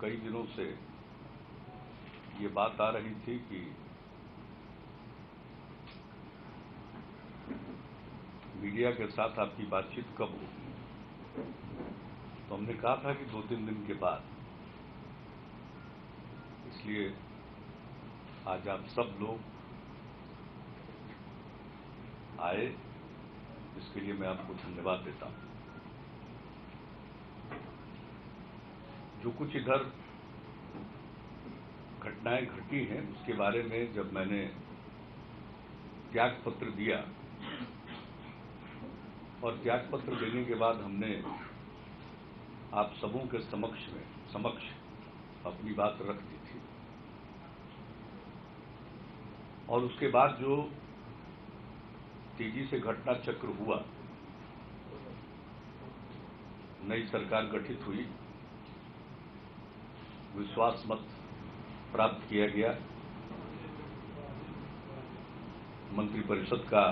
कई दिनों से ये बात आ रही थी कि मीडिया के साथ आपकी बातचीत कब होगी। तो हमने कहा था कि 2-3 दिन के बाद, इसलिए आज आप सब लोग आए, इसके लिए मैं आपको धन्यवाद देता हूं। जो कुछ इधर घटनाएं घटी हैं उसके बारे में जब मैंने त्याग पत्र दिया और त्याग पत्र देने के बाद हमने आप सबों के समक्ष अपनी बात रख दी थी, और उसके बाद जो तेजी से घटना चक्र हुआ, नई सरकार गठित हुई, विश्वास मत प्राप्त किया गया, मंत्रिपरिषद का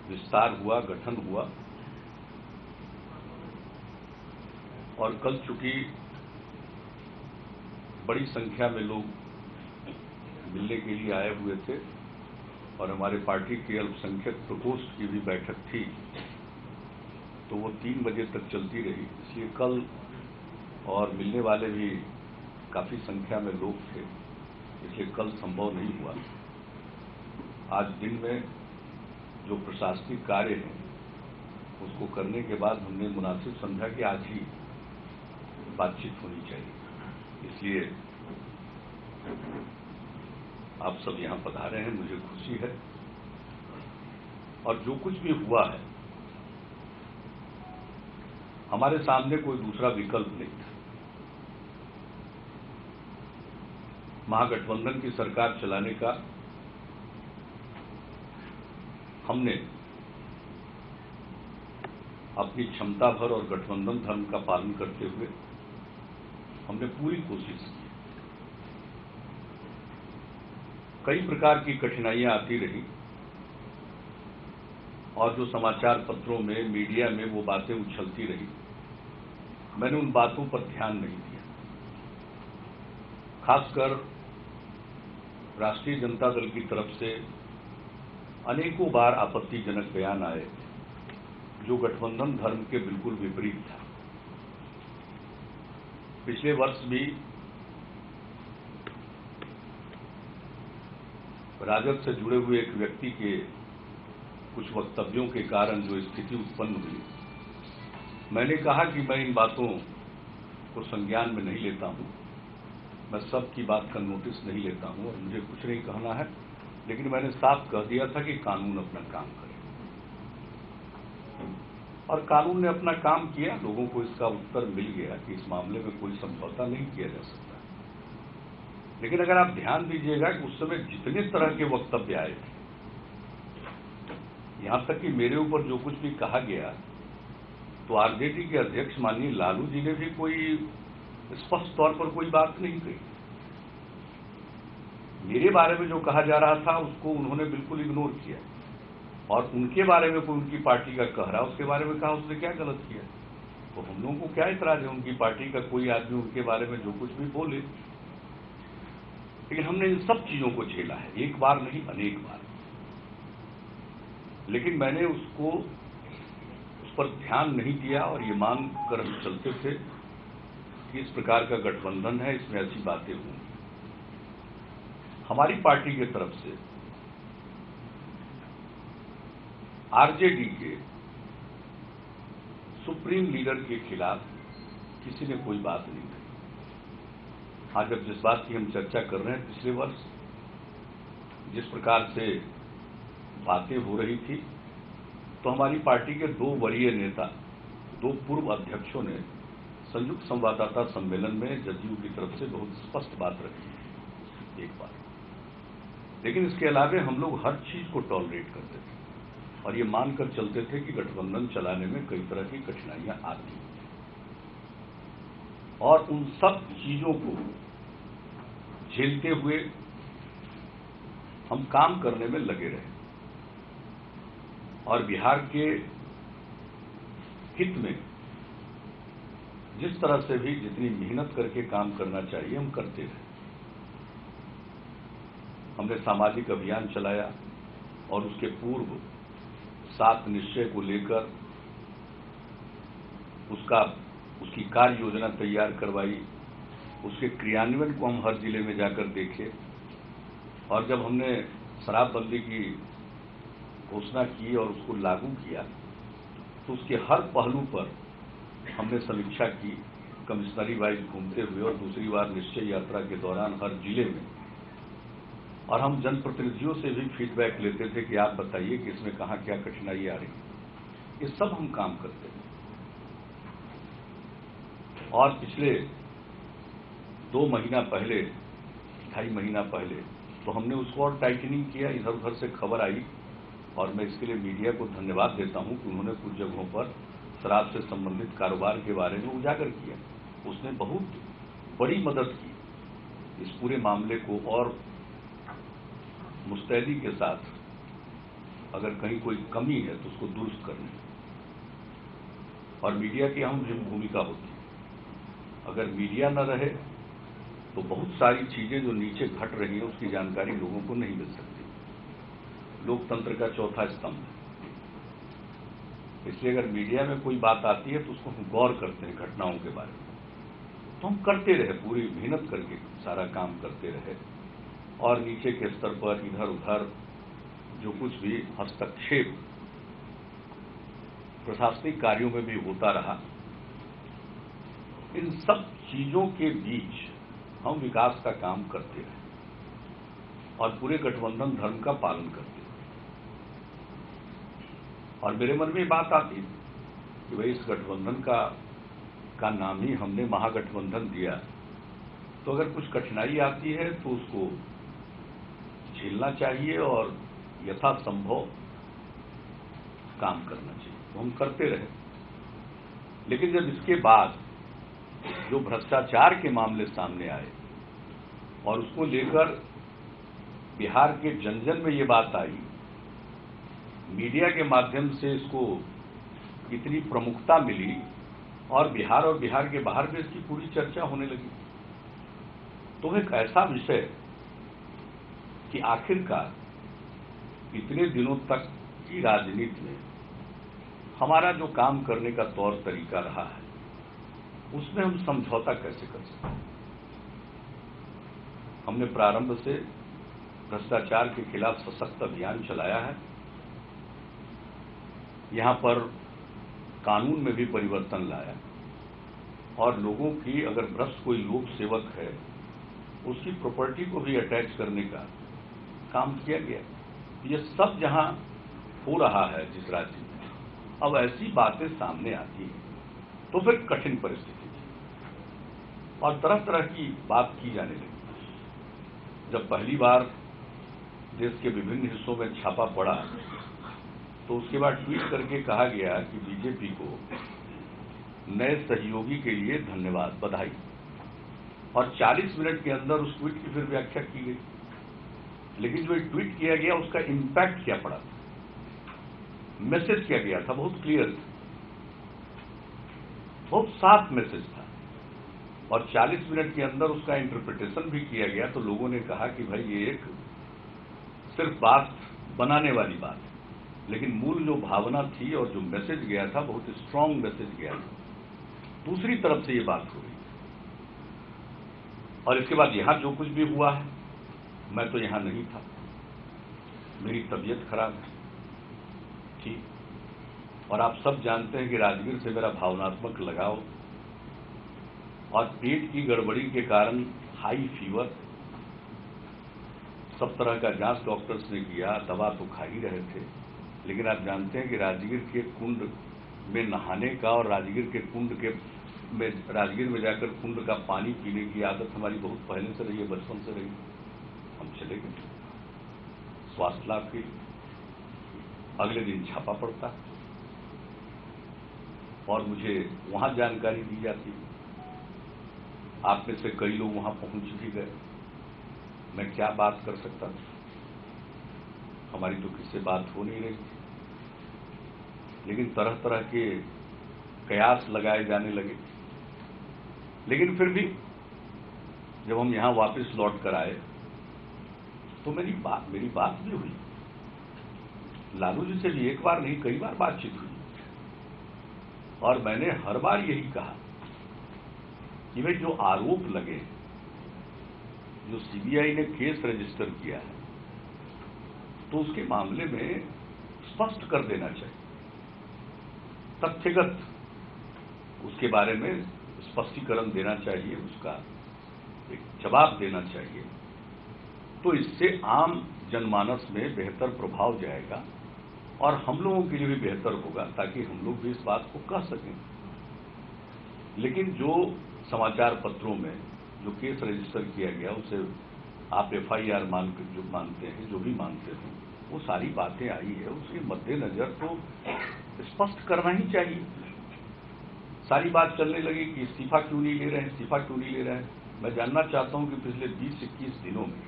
विस्तार हुआ, गठन हुआ, और कल चूंकि बड़ी संख्या में लोग मिलने के लिए आए हुए थे और हमारे पार्टी के अल्पसंख्यक प्रकोष्ठ की भी बैठक थी, तो वो 3 बजे तक चलती रही। इसलिए कल और मिलने वाले भी काफी संख्या में लोग थे, इसलिए कल संभव नहीं हुआ। आज दिन में जो प्रशासनिक कार्य हैं उसको करने के बाद हमने मुनासिब समझा कि आज ही बातचीत होनी चाहिए। इसलिए आप सब यहां पधारे हैं, मुझे खुशी है। और जो कुछ भी हुआ है, हमारे सामने कोई दूसरा विकल्प नहीं था। महागठबंधन की सरकार चलाने का हमने अपनी क्षमता भर और गठबंधन धर्म का पालन करते हुए हमने पूरी कोशिश की। कई प्रकार की कठिनाइयां आती रही और जो समाचार पत्रों में, मीडिया में वो बातें उछलती रही, मैंने उन बातों पर ध्यान नहीं दिया। खासकर राष्ट्रीय जनता दल की तरफ से अनेकों बार आपत्तिजनक बयान आए जो गठबंधन धर्म के बिल्कुल विपरीत था। पिछले वर्ष भी राजद से जुड़े हुए एक व्यक्ति के कुछ वक्तव्यों के कारण जो स्थिति उत्पन्न हुई, मैंने कहा कि मैं इन बातों को संज्ञान में नहीं लेता हूं, मैं सबकी बात का नोटिस नहीं लेता हूं और मुझे कुछ नहीं कहना है, लेकिन मैंने साफ कह दिया था कि कानून अपना काम करे। और कानून ने अपना काम किया, लोगों को इसका उत्तर मिल गया कि इस मामले में कोई समझौता नहीं किया जा सकता। लेकिन अगर आप ध्यान दीजिएगा कि उस समय जितने तरह के वक्तव्य आए थे, यहां तक कि मेरे ऊपर जो कुछ भी कहा गया, तो आरजेडी के अध्यक्ष माननीय लालू जी ने भी कोई स्पष्ट तौर पर कोई बात नहीं कही। मेरे बारे में जो कहा जा रहा था उसको उन्होंने बिल्कुल इग्नोर किया, और उनके बारे में कोई उनकी पार्टी का कह रहा उसके बारे में कहा उसने क्या गलत किया। तो हम लोगों को क्या इतराज है, उनकी पार्टी का कोई आदमी उनके बारे में जो कुछ भी बोले। लेकिन हमने इन सब चीजों को झेला है, एक बार नहीं अनेक बार। लेकिन मैंने उस पर ध्यान नहीं दिया और ये मान कर हम चलते थे कि इस प्रकार का गठबंधन है, इसमें ऐसी बातें होंगी। हमारी पार्टी की तरफ से आरजेडी के सुप्रीम लीडर के खिलाफ किसी ने कोई बात नहीं कही। आज जब जिस बात की हम चर्चा कर रहे हैं, पिछले वर्ष जिस प्रकार से बातें हो रही थी, तो हमारी पार्टी के 2 वरीय नेता, 2 पूर्व अध्यक्षों ने संयुक्त संवाददाता सम्मेलन में जदयू की तरफ से बहुत स्पष्ट बात रखी एक बार। लेकिन इसके अलावा हम लोग हर चीज को टॉलरेट करते थे और ये मानकर चलते थे कि गठबंधन चलाने में कई तरह की कठिनाइयां आती हैं, और उन सब चीजों को झेलते हुए हम काम करने में लगे रहे और बिहार के हित में जिस तरह से भी जितनी मेहनत करके काम करना चाहिए हम करते रहे। हमने सामाजिक अभियान चलाया और उसके पूर्व 7 निश्चय को लेकर उसकी कार्य योजना तैयार करवाई। उसके क्रियान्वयन को हम हर जिले में जाकर देखे और जब हमने शराबबंदी की घोषणा की और उसको लागू किया तो उसके हर पहलू पर हमने समीक्षा की, कमिश्नरी वाइज घूमते हुए और दूसरी बार निश्चय यात्रा के दौरान हर जिले में। और हम जनप्रतिनिधियों से भी फीडबैक लेते थे कि आप बताइए कि इसमें कहाँ क्या कठिनाई आ रही है। ये सब हम काम करते हैं। और पिछले 2 महीना पहले, 2.5 महीना पहले तो हमने उसको और टाइटनिंग किया। इधर उधर से खबर आई और मैं इसके लिए मीडिया को धन्यवाद देता हूं कि उन्होंने कुछ जगहों पर शराब से संबंधित कारोबार के बारे में उजागर किया। उसने बहुत बड़ी मदद की इस पूरे मामले को और मुस्तैदी के साथ अगर कहीं कोई कमी है तो उसको दुरुस्त करने। और मीडिया की अहम भूमिका होती है। अगर मीडिया न रहे तो बहुत सारी चीजें जो नीचे घट रही हैं उसकी जानकारी लोगों को नहीं मिल सकती। लोकतंत्र का चौथा स्तंभ है। इसलिए अगर मीडिया में कोई बात आती है तो उसको हम गौर करते हैं घटनाओं के बारे में। तो हम करते रहे, पूरी मेहनत करके सारा काम करते रहे और नीचे के स्तर पर इधर उधर जो कुछ भी हस्तक्षेप प्रशासनिक कार्यों में भी होता रहा, इन सब चीजों के बीच हम विकास का काम करते रहे और पूरे गठबंधन धर्म का पालन करते रहे। और मेरे मन में बात आती कि भाई इस गठबंधन का नाम ही हमने महागठबंधन दिया, तो अगर कुछ कठिनाई आती है तो उसको झेलना चाहिए और यथासंभव काम करना चाहिए। तो हम करते रहे। लेकिन जब इसके बाद जो भ्रष्टाचार के मामले सामने आए और उसको लेकर बिहार के जन जन में ये बात आई, मीडिया के माध्यम से इसको इतनी प्रमुखता मिली और बिहार के बाहर भी इसकी पूरी चर्चा होने लगी। तो एक ऐसा विषय कि आखिरकार इतने दिनों तक की राजनीति में हमारा जो काम करने का तौर तरीका रहा है उसमें हम समझौता कैसे कर सकते हैं। हमने प्रारंभ से भ्रष्टाचार के खिलाफ सशक्त अभियान चलाया है। यहां पर कानून में भी परिवर्तन लाया और लोगों की, अगर भ्रष्ट कोई लोक सेवक है उसकी प्रॉपर्टी को भी अटैच करने का काम किया गया। ये सब जहां हो रहा है जिस राज्य में, अब ऐसी बातें सामने आती हैं तो फिर कठिन परिस्थिति थी और तरह तरह की बात की जाने लगी। जब पहली बार देश के विभिन्न हिस्सों में छापा पड़ा तो उसके बाद ट्वीट करके कहा गया कि बीजेपी को नए सहयोगी के लिए धन्यवाद, बधाई। और 40 मिनट के अंदर उस ट्वीट की फिर व्याख्या की गई। लेकिन जो ट्वीट किया गया उसका इंपैक्ट क्या पड़ा था, मैसेज क्या गया था, बहुत क्लियर था, बहुत साफ मैसेज था। और 40 मिनट के अंदर उसका इंटरप्रिटेशन भी किया गया तो लोगों ने कहा कि भाई ये एक सिर्फ बात बनाने वाली बात है, लेकिन मूल जो भावना थी और जो मैसेज गया था बहुत स्ट्रांग मैसेज गया था। दूसरी तरफ से ये बात हो रही और इसके बाद यहां जो कुछ भी हुआ है, मैं तो यहां नहीं था, मेरी तबीयत खराब थी और आप सब जानते हैं कि राजगीर से मेरा भावनात्मक लगाव और पेट की गड़बड़ी के कारण हाई फीवर, सब तरह का जांच डॉक्टर्स ने किया, दवा तो खा ही रहे थे। लेकिन आप जानते हैं कि राजगीर के कुंड में नहाने का और राजगीर में जाकर कुंड का पानी पीने की आदत हमारी बहुत पहले से रही है, बचपन से रही। हम चले गए स्वास्थ्य लाभ के, अगले दिन छापा पड़ता और मुझे वहां जानकारी दी जाती। आप में से कई लोग वहां पहुंच भी गए। मैं क्या बात कर सकता था, हमारी तो किससे बात हो नहीं रही थी। लेकिन तरह तरह के कयास लगाए जाने लगे लेकिन फिर भी जब हम यहां वापस लौट कर आए तो मेरी बात भी हुई, लालू जी से भी एक बार नहीं कई बार बातचीत हुई, और मैंने हर बार यही कहा कि भाई जो आरोप लगे, जो सीबीआई ने केस रजिस्टर किया है, तो उसके मामले में स्पष्ट कर देना चाहिए, तथ्यगत उसके बारे में स्पष्टीकरण देना चाहिए, उसका एक जवाब देना चाहिए। तो इससे आम जनमानस में बेहतर प्रभाव जाएगा और हम लोगों के लिए भी बेहतर होगा, ताकि हम लोग भी इस बात को कह सकें। लेकिन जो समाचार पत्रों में जो केस रजिस्टर किया गया, उसे आप एफआईआर जो मानते हैं, जो भी मानते हैं, वो सारी बातें आई है, उसके मद्देनजर तो स्पष्ट करना ही चाहिए। सारी बात चलने लगी कि इस्तीफा क्यों नहीं ले रहे हैं, इस्तीफा क्यों नहीं ले रहे हैं। मैं जानना चाहता हूं कि पिछले 20-21 दिनों में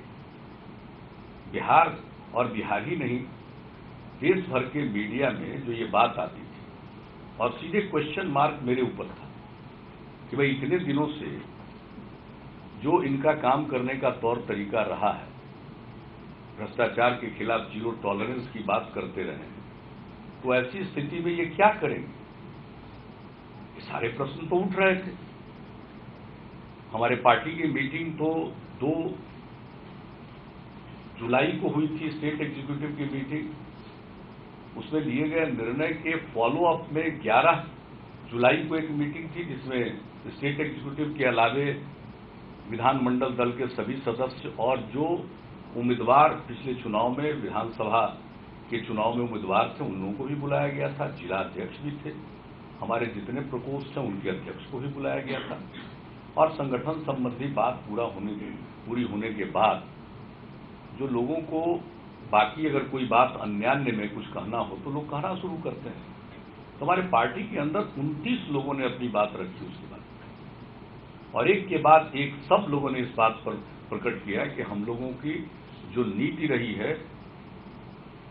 बिहार, और बिहार ही नहीं, देश भर के मीडिया में जो ये बात आती थी और सीधे क्वेश्चन मार्क मेरे ऊपर था कि भाई इतने दिनों से जो इनका काम करने का तौर तरीका रहा है, भ्रष्टाचार के खिलाफ जीरो टॉलरेंस की बात करते रहे हैं, तो ऐसी स्थिति में ये क्या करेंगे। ये सारे प्रश्न तो उठ रहे थे। हमारे पार्टी की मीटिंग तो 2 जुलाई को हुई थी, स्टेट एग्जीक्यूटिव की मीटिंग। उसमें लिए गए निर्णय के फॉलो अप में 11 जुलाई को एक मीटिंग थी, जिसमें स्टेट एग्जीक्यूटिव के अलावे विधानमंडल दल के सभी सदस्य और जो उम्मीदवार पिछले चुनाव में, विधानसभा के चुनाव में उम्मीदवार थे, उन लोगों को भी बुलाया गया था। जिला अध्यक्ष भी थे, हमारे जितने प्रकोष्ठ हैं उनके अध्यक्ष को भी बुलाया गया था। और संगठन संबंधी बात पूरी होने के बाद जो लोगों को बाकी अगर कोई बात अन्यान्य में कुछ कहना हो तो लोग कहना शुरू करते हैं। तो हमारे पार्टी के अंदर 29 लोगों ने अपनी बात रखी उसके बाद, और एक के बाद एक सब लोगों ने इस बात पर प्रकट किया कि हम लोगों की जो नीति रही है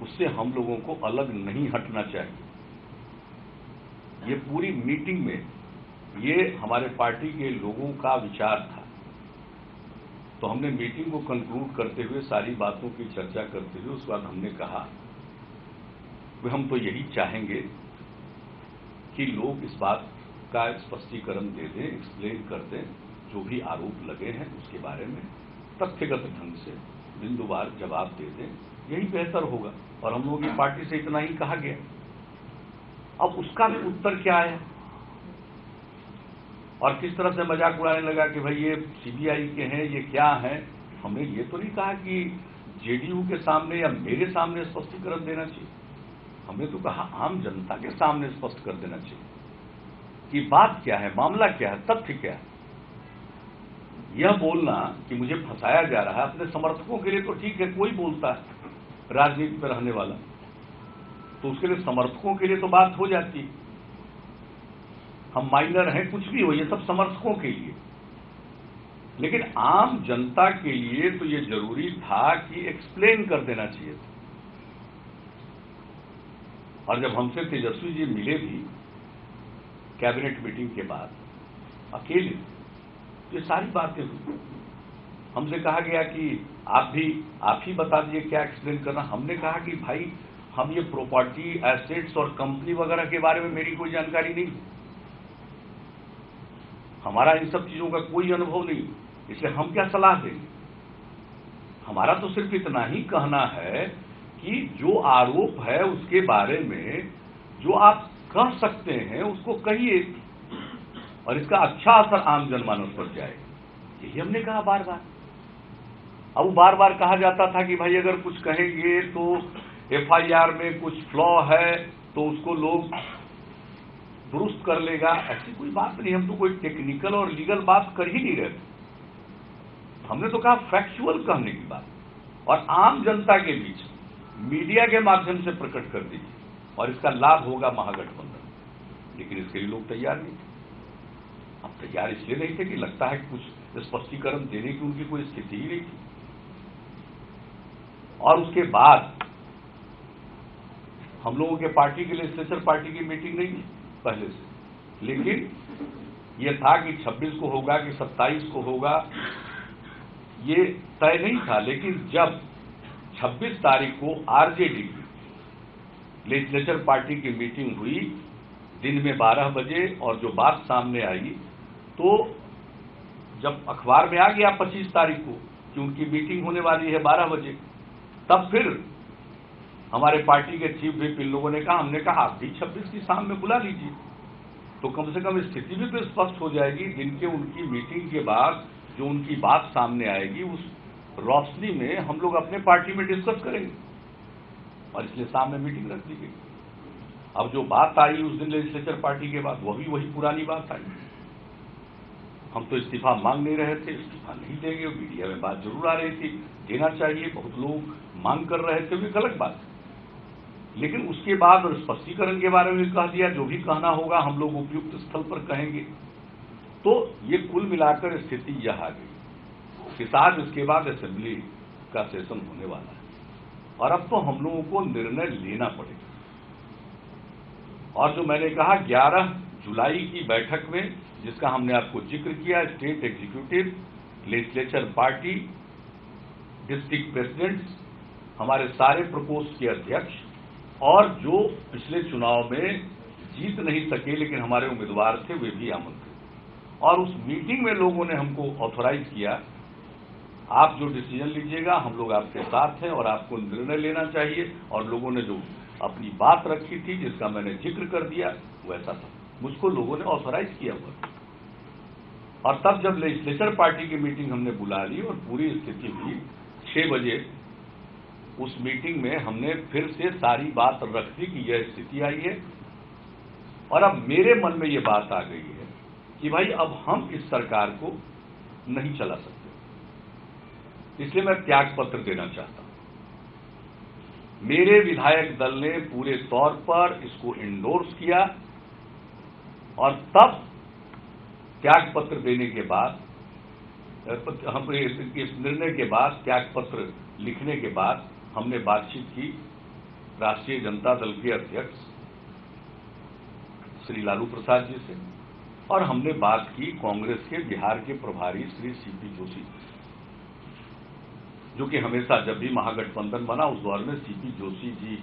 उससे हम लोगों को अलग नहीं हटना चाहिए। ये पूरी मीटिंग में ये हमारे पार्टी के लोगों का विचार था। तो हमने मीटिंग को कंक्लूड करते हुए, सारी बातों की चर्चा करते हुए, उसके बाद हमने कहा कि हम तो यही चाहेंगे कि लोग इस बात का स्पष्टीकरण दे दें, एक्सप्लेन कर दें, जो भी आरोप लगे हैं उसके बारे में तथ्यगत ढंग से बिंदुवार जवाब दे दें, यही बेहतर होगा। और हम लोगों की पार्टी से इतना ही कहा गया। अब उसका भी उत्तर क्या आया और किस तरह से मजाक उड़ाने लगा कि भाई ये सीबीआई के हैं, ये क्या हैं। हमने ये तो नहीं कहा कि जेडीयू के सामने या मेरे सामने स्पष्टीकरण देना चाहिए। हमने तो कहा आम जनता के सामने स्पष्ट कर देना चाहिए कि बात क्या है, मामला क्या है, तथ्य क्या है। यह बोलना कि मुझे फंसाया जा रहा है अपने समर्थकों के लिए तो ठीक है, कोई बोलता है राजनीति पर रहने वाला, तो उसके लिए समर्थकों के लिए तो बात हो जाती है। हम माइनर हैं, कुछ भी हो, ये सब समर्थकों के लिए। लेकिन आम जनता के लिए तो ये जरूरी था कि एक्सप्लेन कर देना चाहिए था। और जब हमसे तेजस्वी जी मिले भी कैबिनेट मीटिंग के बाद अकेले, ये सारी बातें हुई। हमसे कहा गया कि आप ही बता दीजिए क्या एक्सप्लेन करना। हमने कहा कि भाई हम ये प्रॉपर्टी, एसेट्स और कंपनी वगैरह के बारे में मेरी कोई जानकारी नहीं, हमारा इन सब चीजों का कोई अनुभव नहीं, इसलिए हम क्या सलाह देंगे। हमारा तो सिर्फ इतना ही कहना है कि जो आरोप है उसके बारे में जो आप कह सकते हैं उसको कहिए और इसका अच्छा असर आम जनमानस पर जाएगा। यही हमने कहा बार बार। अब बार बार कहा जाता था कि भाई अगर कुछ कहेंगे तो एफआईआर में कुछ फ्लॉ है तो उसको लोग दुरुस्त कर लेगा। ऐसी कोई बात नहीं, हम तो कोई टेक्निकल और लीगल बात कर ही नहीं रहे थे। हमने तो कहा फैक्चुअल कहने की बात, और आम जनता के बीच मीडिया के माध्यम से प्रकट कर दीजिए और इसका लाभ होगा महागठबंधन। लेकिन इसके लिए लोग तैयार नहीं थे। अब तैयार इसलिए नहीं थे कि लगता है कि कुछ स्पष्टीकरण देने की उनकी कोई स्थिति ही नहीं थी। और उसके बाद हम लोगों के पार्टी के लिए स्पेशल पार्टी की मीटिंग नहीं थी पहले से, लेकिन ये था कि 26 को होगा कि 27 को होगा, ये तय नहीं था। लेकिन जब 26 तारीख को आरजेडी की लेजिस्लेचर पार्टी की मीटिंग हुई दिन में 12 बजे, और जो बात सामने आई, तो जब अखबार में आ गया 25 तारीख को कि उनकी मीटिंग होने वाली है 12 बजे, तब फिर हमारे पार्टी के चीफ व्हिप इन लोगों ने कहा, हमने कहा आप भी 26 की शाम में बुला लीजिए, तो कम से कम स्थिति भी तो स्पष्ट हो जाएगी। दिन के उनकी मीटिंग के बाद जो उनकी बात सामने आएगी, उस रोशनी में हम लोग अपने पार्टी में डिस्कस करेंगे, और इसलिए सामने मीटिंग रख दी गई। अब जो बात आई उस दिन लेजिस्लेचर पार्टी के बाद, वही पुरानी बात आई। हम तो इस्तीफा मांग नहीं रहे थे, इस्तीफा नहीं देंगे, मीडिया में बात जरूर आ रही थी, देना चाहिए, बहुत लोग मांग कर रहे थे, भी गलत बात है। लेकिन उसके बाद और स्पष्टीकरण के बारे में कह दिया, जो भी कहना होगा हम लोग उपयुक्त स्थल पर कहेंगे। तो ये कुल मिलाकर स्थिति यह आ गई कि आज इसके बाद असेंबली का सेशन होने वाला है, और अब तो हम लोगों को निर्णय लेना पड़ेगा। और जो मैंने कहा 11 जुलाई की बैठक में, जिसका हमने आपको जिक्र किया, state executive, legislature party, district presidents, हमारे सारे प्रकोष्ठ के अध्यक्ष, और जो पिछले चुनाव में जीत नहीं सके लेकिन हमारे उम्मीदवार थे, वे भी आमंत्रित। और उस मीटिंग में लोगों ने हमको ऑथोराइज किया, आप जो डिसीजन लीजिएगा हम लोग आपके साथ हैं, और आपको निर्णय लेना चाहिए। और लोगों ने जो अपनी बात रखी थी, जिसका मैंने जिक्र कर दिया, वैसा था, मुझको लोगों ने ऑथोराइज किया हुआ। और तब जब लेजिस्लेचर पार्टी की मीटिंग हमने बुला ली और पूरी स्थिति हुई, 6 बजे उस मीटिंग में हमने फिर से सारी बात रख दी कि यह स्थिति आई है। और अब मेरे मन में यह बात आ गई है कि भाई अब हम इस सरकार को नहीं चला सकते, इसलिए मैं त्याग पत्र देना चाहता हूं। मेरे विधायक दल ने पूरे तौर पर इसको इंडोर्स किया, और तब त्याग पत्र देने के बाद, हम इस निर्णय के बाद, त्याग पत्र लिखने के बाद, हमने बातचीत की राष्ट्रीय जनता दल के अध्यक्ष श्री लालू प्रसाद जी से, और हमने बात की कांग्रेस के बिहार के प्रभारी श्री सीपी जोशी, जो कि हमेशा जब भी महागठबंधन बना उस दौर में सीपी जोशी जी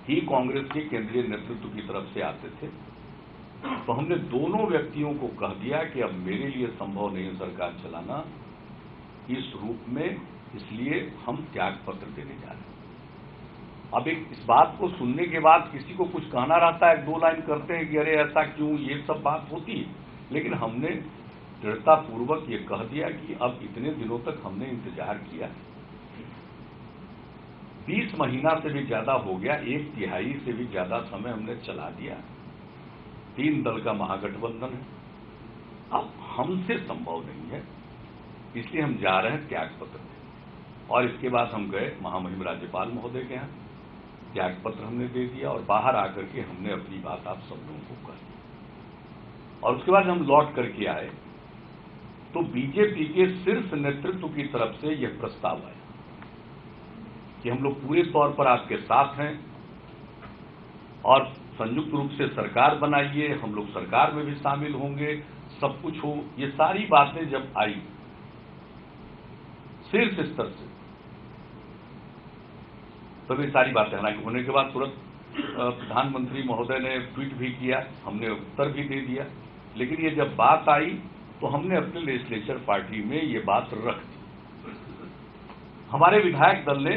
ही कांग्रेस के केंद्रीय नेतृत्व की तरफ से आते थे। तो हमने दोनों व्यक्तियों को कह दिया कि अब मेरे लिए संभव नहीं है सरकार चलाना इस रूप में, इसलिए हम त्याग पत्र देने जा रहे हैं। अब इस बात को सुनने के बाद किसी को कुछ कहना रहता है, 2 लाइन करते हैं कि अरे ऐसा क्यों, ये सब बात होती है। लेकिन हमने दृढ़तापूर्वक ये कह दिया कि अब इतने दिनों तक हमने इंतजार किया, 20 महीना से भी ज्यादा हो गया, 1/3 से भी ज्यादा समय हमने चला दिया, 3 दल का महागठबंधन है, अब हमसे संभव नहीं है, इसलिए हम जा रहे हैं त्याग पत्र देने। और इसके बाद हम गए महामहिम राज्यपाल महोदय के यहाँ, त्याग पत्र हमने दे दिया, और बाहर आकर के हमने अपनी बात आप सब लोगों को कह दी। और उसके बाद हम लौट करके आए तो बीजेपी के शीर्ष नेतृत्व की तरफ से यह प्रस्ताव आया कि हम लोग पूरे तौर पर आपके साथ हैं, और संयुक्त रूप से सरकार बनाइए, हम लोग सरकार में भी शामिल होंगे, सब कुछ हो। ये सारी बातें जब आई शीर्ष स्तर से, तब ये सारी बातें हालांकि होने के बाद तुरंत प्रधानमंत्री महोदय ने ट्वीट भी किया, हमने उत्तर भी दे दिया। लेकिन ये जब बात आई तो हमने अपने लेजिस्लेचर पार्टी में ये बात रख दी। हमारे विधायक दल ने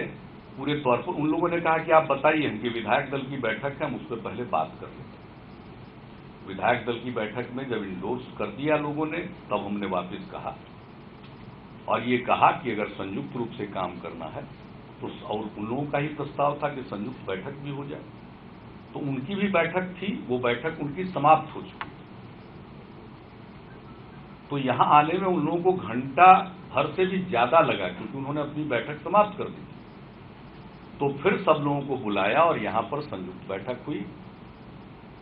पूरे तौर पर, उन लोगों ने कहा कि आप बताइए, कि विधायक दल की बैठक है, हम उस पर पहले बात कर लेते हैं। विधायक दल की बैठक में जब इंडोर्स कर दिया लोगों ने, तब हमने वापस कहा, और ये कहा कि अगर संयुक्त रूप से काम करना है तो, और उन लोगों का ही प्रस्ताव था कि संयुक्त बैठक भी हो जाए, तो उनकी भी बैठक थी, वो बैठक उनकी समाप्त हो चुकी। तो यहां आने में उन लोगों को घंटा भर से भी ज्यादा लगा, क्योंकि उन्होंने अपनी बैठक समाप्त कर दी। तो फिर सब लोगों को बुलाया और यहां पर संयुक्त बैठक हुई,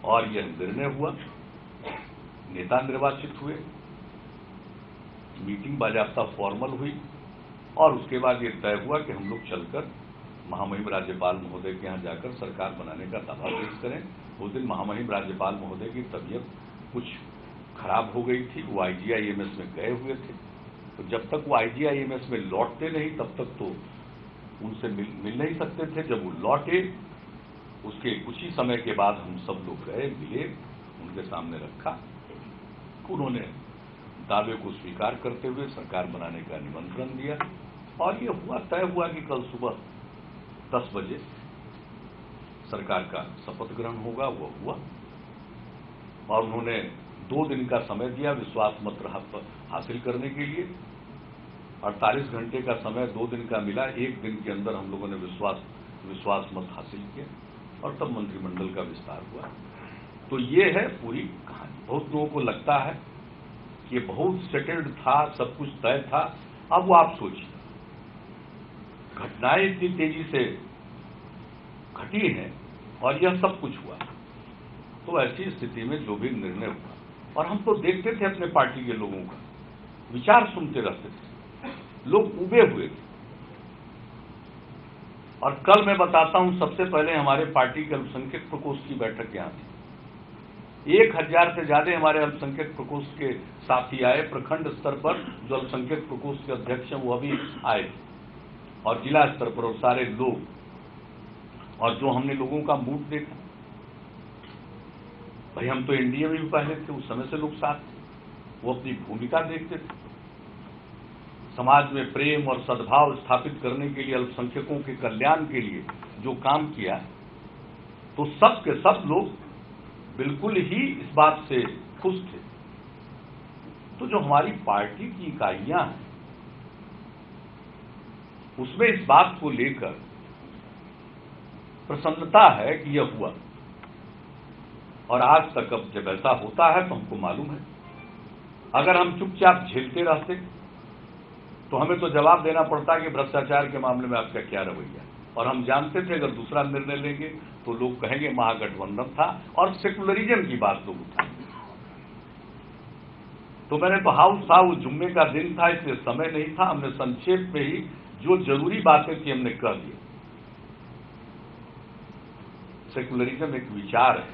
और यह निर्णय हुआ, नेता निर्वाचित हुए, मीटिंग बाजाबता फॉर्मल हुई, और उसके बाद ये तय हुआ कि हम लोग चलकर महामहिम राज्यपाल महोदय के यहाँ जाकर सरकार बनाने का दावा पेश करें। उस दिन महामहिम राज्यपाल महोदय की तबीयत कुछ खराब हो गई थी, वो IGIMS में गए हुए थे। तो जब तक वो IGIMS में लौटते नहीं तब तक तो उनसे मिल नहीं सकते थे। जब वो लौटे उसके कुछ ही समय के बाद हम सब लोग गए, मिले, उनके सामने रखा। उन्होंने दावे को स्वीकार करते हुए सरकार बनाने का निमंत्रण दिया और ये तय हुआ कि कल सुबह 10 बजे सरकार का शपथ ग्रहण होगा। वो हुआ और उन्होंने 2 दिन का समय दिया विश्वास मत हासिल करने के लिए। 48 घंटे का समय 2 दिन का मिला, 1 दिन के अंदर हम लोगों ने विश्वास मत हासिल किया और तब मंत्रिमंडल का विस्तार हुआ। तो ये है पूरी कहानी। बहुत लोगों को लगता है कि ये बहुत सेटल्ड था, सब कुछ तय था। अब वो आप सोचिए, घटनाएं इतनी तेजी से घटी हैं और यह सब कुछ हुआ। तो ऐसी स्थिति में जो भी निर्णय हुआ, और हम तो देखते थे अपने पार्टी के लोगों का विचार सुनते रहते थे, लोग उबे हुए थे। और कल मैं बताता हूं, सबसे पहले हमारे पार्टी के अल्पसंख्यक प्रकोष्ठ की बैठक यहां थी। 1000 से ज्यादा हमारे अल्पसंख्यक प्रकोष्ठ के साथी आए। प्रखंड स्तर पर जो अल्पसंख्यक प्रकोष्ठ के अध्यक्ष हैं वो अभी आए थे, और जिला स्तर पर और सारे लोग। और जो हमने लोगों का मूड देखा, भाई हम तो एनडीए में भी पहले थे, उस समय से लोग साथ थे, वो अपनी भूमिका देखते थे। समाज में प्रेम और सद्भाव स्थापित करने के लिए, अल्पसंख्यकों के कल्याण के लिए जो काम किया, तो सब के सब लोग बिल्कुल ही इस बात से खुश थे। तो जो हमारी पार्टी की इकाइयां हैं उसमें इस बात को लेकर प्रसन्नता है कि यह हुआ। और आज तक अब जब ऐसा होता है तो हमको मालूम है, अगर हम चुपचाप झेलते रहते तो हमें तो जवाब देना पड़ता कि भ्रष्टाचार के मामले में आपका क्या रवैया है। और हम जानते थे अगर दूसरा निर्णय लेंगे तो लोग कहेंगे महागठबंधन था, और सेकुलरिज्म की बात लोग उठाएंगे। तो मैंने तो हाउस था, वो जुम्मे का दिन था, इसलिए समय नहीं था। हमने संक्षेप में ही जो जरूरी बातें थी हमने कह दी। सेकुलरिज्म एक विचार है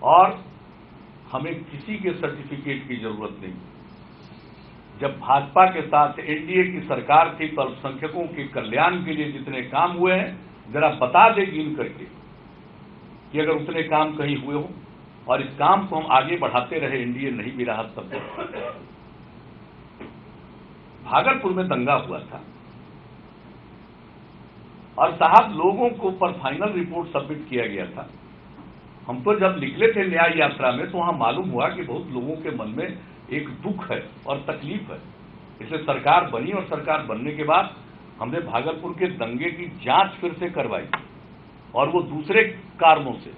और हमें किसी के सर्टिफिकेट की जरूरत नहीं। जब भाजपा के साथ एनडीए की सरकार थी तो अल्पसंख्यकों के कल्याण के लिए जितने काम हुए हैं जरा बता दे गिन करके कि अगर उतने काम कहीं हुए हो, और इस काम को हम आगे बढ़ाते रहे, एनडीए नहीं भी रहा तब तक। भागलपुर में दंगा हुआ था और साहब लोगों के ऊपर फाइनल रिपोर्ट सबमिट किया गया था। हम तो जब निकले थे न्याय यात्रा में तो वहां मालूम हुआ कि बहुत लोगों के मन में एक दुख है और तकलीफ है। इसलिए सरकार बनी और सरकार बनने के बाद हमने भागलपुर के दंगे की जांच फिर से करवाई, और वो दूसरे कारणों से।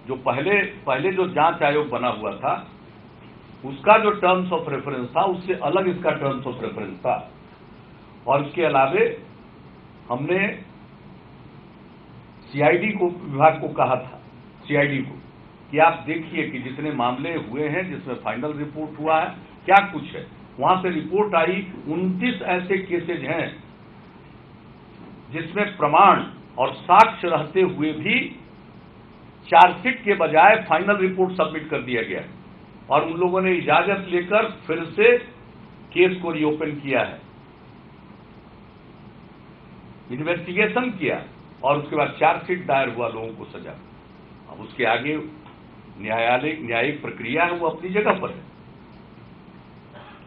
जो पहले जो जांच आयोग बना हुआ था उसका जो टर्म्स ऑफ रेफरेंस था उससे अलग इसका टर्म्स ऑफ रेफरेंस था। और इसके अलावे हमने सीआईडी को, विभाग को कहा था, सीआईडी को, कि आप देखिए कि जितने मामले हुए हैं जिसमें फाइनल रिपोर्ट हुआ है क्या कुछ है। वहां से रिपोर्ट आई 29 ऐसे केसेज हैं जिसमें प्रमाण और साक्ष्य रहते हुए भी चार्जशीट के बजाय फाइनल रिपोर्ट सबमिट कर दिया गया, और उन लोगों ने इजाजत लेकर फिर से केस को रीओपन किया है, इन्वेस्टिगेशन किया, और उसके बाद चार्जशीट दायर हुआ, लोगों को सजा। अब उसके आगे न्यायिक प्रक्रिया है, वो अपनी जगह पर है।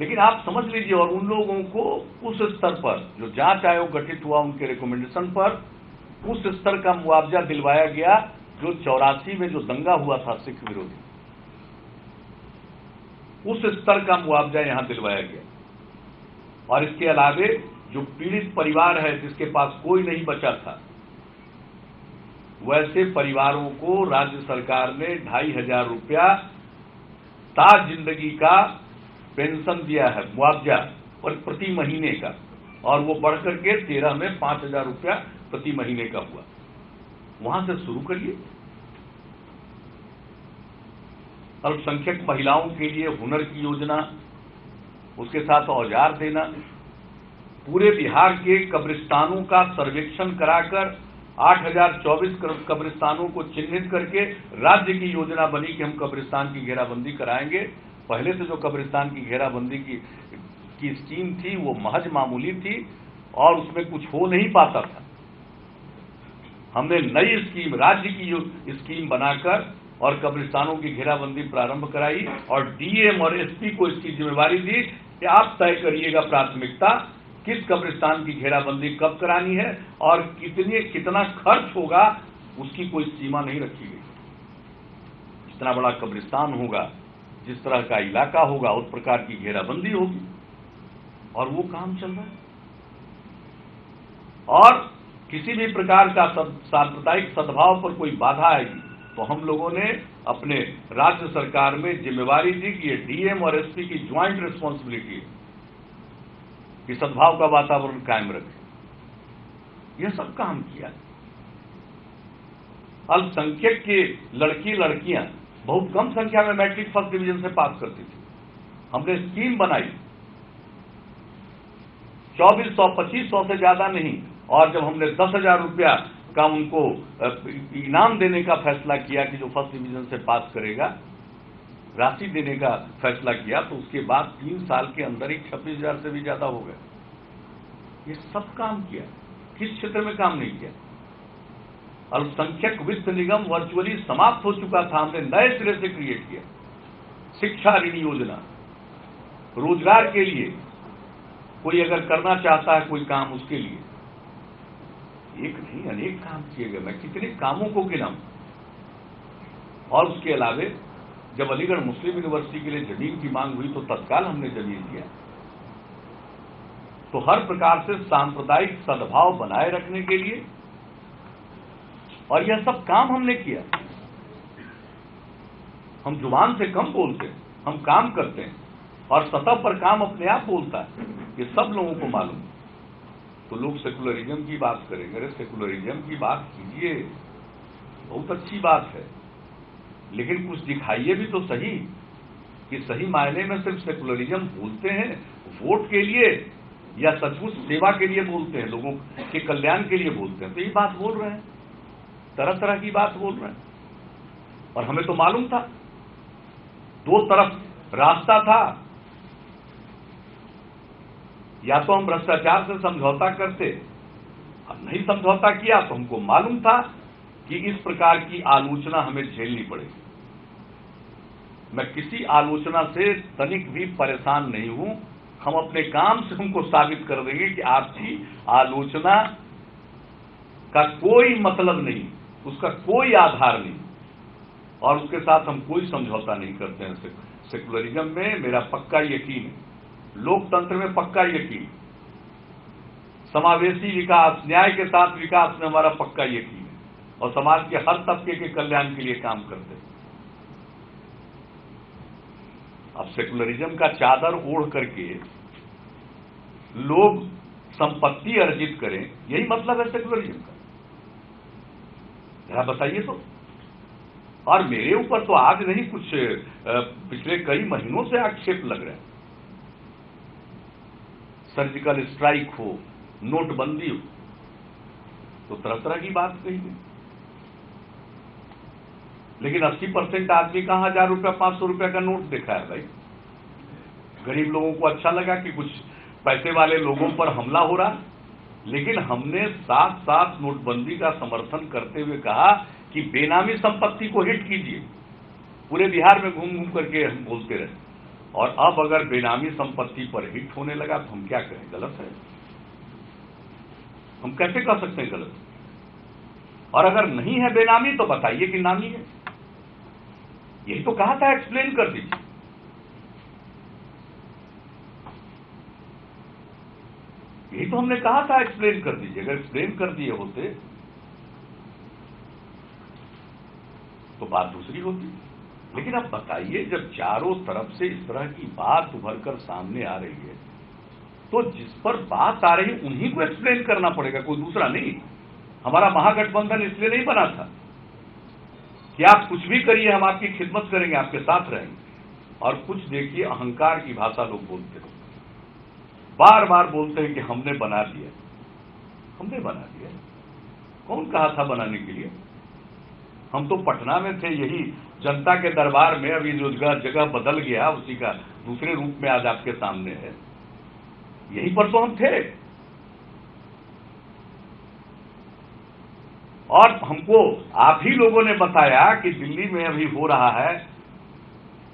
लेकिन आप समझ लीजिए, और उन लोगों को उस स्तर पर जो जांच आयोग गठित हुआ उनके रिकमेंडेशन पर उस स्तर का मुआवजा दिलवाया गया जो 84 में जो दंगा हुआ था सिख विरोधी, उस स्तर का मुआवजा यहां दिलवाया गया। और इसके अलावे जो पीड़ित परिवार है जिसके पास कोई नहीं बचा था, वैसे परिवारों को राज्य सरकार ने 2500 रुपया ताज जिंदगी का पेंशन दिया है, मुआवजा, और प्रति महीने का, और वो बढ़कर के 13 में 5000 रुपया प्रति महीने का हुआ। वहां से शुरू करिए। अल्पसंख्यक महिलाओं के लिए हुनर की योजना, उसके साथ औजार देना, पूरे बिहार के कब्रिस्तानों का सर्वेक्षण कराकर 8024 कब्रिस्तानों को चिन्हित करके राज्य की योजना बनी कि हम कब्रिस्तान की घेराबंदी कराएंगे। पहले से जो कब्रिस्तान की घेराबंदी की स्कीम थी वो महज मामूली थी और उसमें कुछ हो नहीं पाता था। हमने नई स्कीम, राज्य की स्कीम बनाकर और कब्रिस्तानों की घेराबंदी प्रारंभ कराई और डीएम और एसपी को इसकी जिम्मेवारी दी कि आप तय करिएगा प्राथमिकता, किस कब्रिस्तान की घेराबंदी कब करानी है और कितना खर्च होगा, उसकी कोई सीमा नहीं रखी गई। जितना बड़ा कब्रिस्तान होगा, जिस तरह का इलाका होगा, उस प्रकार की घेराबंदी होगी और वो काम चल रहा है। और किसी भी प्रकार का सांप्रदायिक सद्भाव पर कोई बाधा आएगी तो हम लोगों ने अपने राज्य सरकार में जिम्मेवारी दी कि ये डीएम और एसपी की ज्वाइंट रिस्पॉन्सिबिलिटी है कि सद्भाव का वातावरण कायम रखे। यह सब काम किया। अल्पसंख्यक के लड़कियां बहुत कम संख्या में मैट्रिक फर्स्ट डिवीजन से पास करती थी। हमने स्कीम बनाई, 2400 2500 से ज्यादा नहीं, और जब हमने 10,000 रुपया का उनको इनाम देने का फैसला किया कि जो फर्स्ट डिवीजन से पास करेगा, राशि देने का फैसला किया, तो उसके बाद 3 साल के अंदर ही 26,000 से भी ज्यादा हो गए। ये सब काम किया। किस क्षेत्र में काम नहीं किया? अल्पसंख्यक वित्त निगम वर्चुअली समाप्त हो चुका था, हमने नए सिरे से क्रिएट किया। शिक्षा ऋण योजना, रोजगार के लिए कोई अगर करना चाहता है कोई काम, उसके लिए एक नहीं अनेक काम किए गए। मैं कितने कामों को गिनाऊं। और उसके अलावे जब अलीगढ़ मुस्लिम यूनिवर्सिटी के लिए जमीन की मांग हुई तो तत्काल हमने जमीन दिया। तो हर प्रकार से सांप्रदायिक सद्भाव बनाए रखने के लिए, और यह सब काम हमने किया। हम जुबान से कम बोलते हैं, हम काम करते हैं और सतह पर काम अपने आप बोलता है, ये सब लोगों को मालूम। तो लोग सेकुलरिज्म की बात करेंगे। अरे सेकुलरिज्म की बात कीजिए, बहुत अच्छी बात है, लेकिन कुछ दिखाइए भी तो सही कि सही मायने में सिर्फ सेकुलरिज्म बोलते हैं वोट के लिए या सचमुच सेवा के लिए बोलते हैं, लोगों के कल्याण के लिए बोलते हैं। तो ये बात बोल रहे हैं, तरह तरह की बात बोल रहे हैं। और हमें तो मालूम था, दो तरफ रास्ता था। या तो हम भ्रष्टाचार से समझौता करते, अब नहीं समझौता किया तो हमको मालूम था कि इस प्रकार की आलोचना हमें झेलनी पड़ेगी। मैं किसी आलोचना से तनिक भी परेशान नहीं हूं। हम अपने काम से उनको साबित कर देंगे कि आपकी आलोचना का कोई मतलब नहीं, उसका कोई आधार नहीं, और उसके साथ हम कोई समझौता नहीं करते हैं। सेकुलरिज्म में मेरा पक्का यकीन है, लोकतंत्र में पक्का यकीन, समावेशी विकास, न्याय के साथ विकास में हमारा पक्का यकीन है, और समाज के हर तबके के कल्याण के लिए काम करते हैं। अब सेकुलरिज्म का चादर ओढ़ करके लोग संपत्ति अर्जित करें, यही मतलब है सेकुलरिज्म का। जरा बताइए तो। और मेरे ऊपर तो आज नहीं, कुछ पिछले कई महीनों से आक्षेप लग रहे हैं। सर्जिकल स्ट्राइक हो, नोटबंदी हो, तो तरह तरह की बात कही गई। लेकिन 80% आदमी कहां 1000 रुपया 500 रुपया का नोट देखा है भाई। गरीब लोगों को अच्छा लगा कि कुछ पैसे वाले लोगों पर हमला हो रहा, लेकिन हमने साथ साथ नोटबंदी का समर्थन करते हुए कहा कि बेनामी संपत्ति को हिट कीजिए। पूरे बिहार में घूम घूम करके हम बोलते रहे। और अब अगर बेनामी संपत्ति पर हिट होने लगा तो हम क्या करें? गलत है। हम कैसे कह सकते हैं गलत? और अगर नहीं है बेनामी तो बताइए कि नामी है। यही तो कहा था, एक्सप्लेन कर दीजिए। यही तो हमने कहा था, एक्सप्लेन कर दीजिए। अगर एक्सप्लेन कर दिए होते तो बात दूसरी होती। लेकिन अब बताइए, जब चारों तरफ से इस तरह की बात उभर कर सामने आ रही है तो जिस पर बात आ रही है उन्हीं को एक्सप्लेन करना पड़ेगा, कोई दूसरा नहीं। हमारा महागठबंधन इसलिए नहीं बना था कि आप कुछ भी करिए, हम आपकी खिदमत करेंगे, आपके साथ रहेंगे। और कुछ देखिए, अहंकार की भाषा लोग बोलते हैं, बार बार बोलते हैं कि हमने बना दिया, हमने बना दिया। कौन कहा था बनाने के लिए? हम तो पटना में थे, यही जनता के दरबार में। अभी जो जगह बदल गया उसी का दूसरे रूप में आज आपके सामने है, यहीं पर तो हम थे। और हमको आप ही लोगों ने बताया कि दिल्ली में अभी हो रहा है,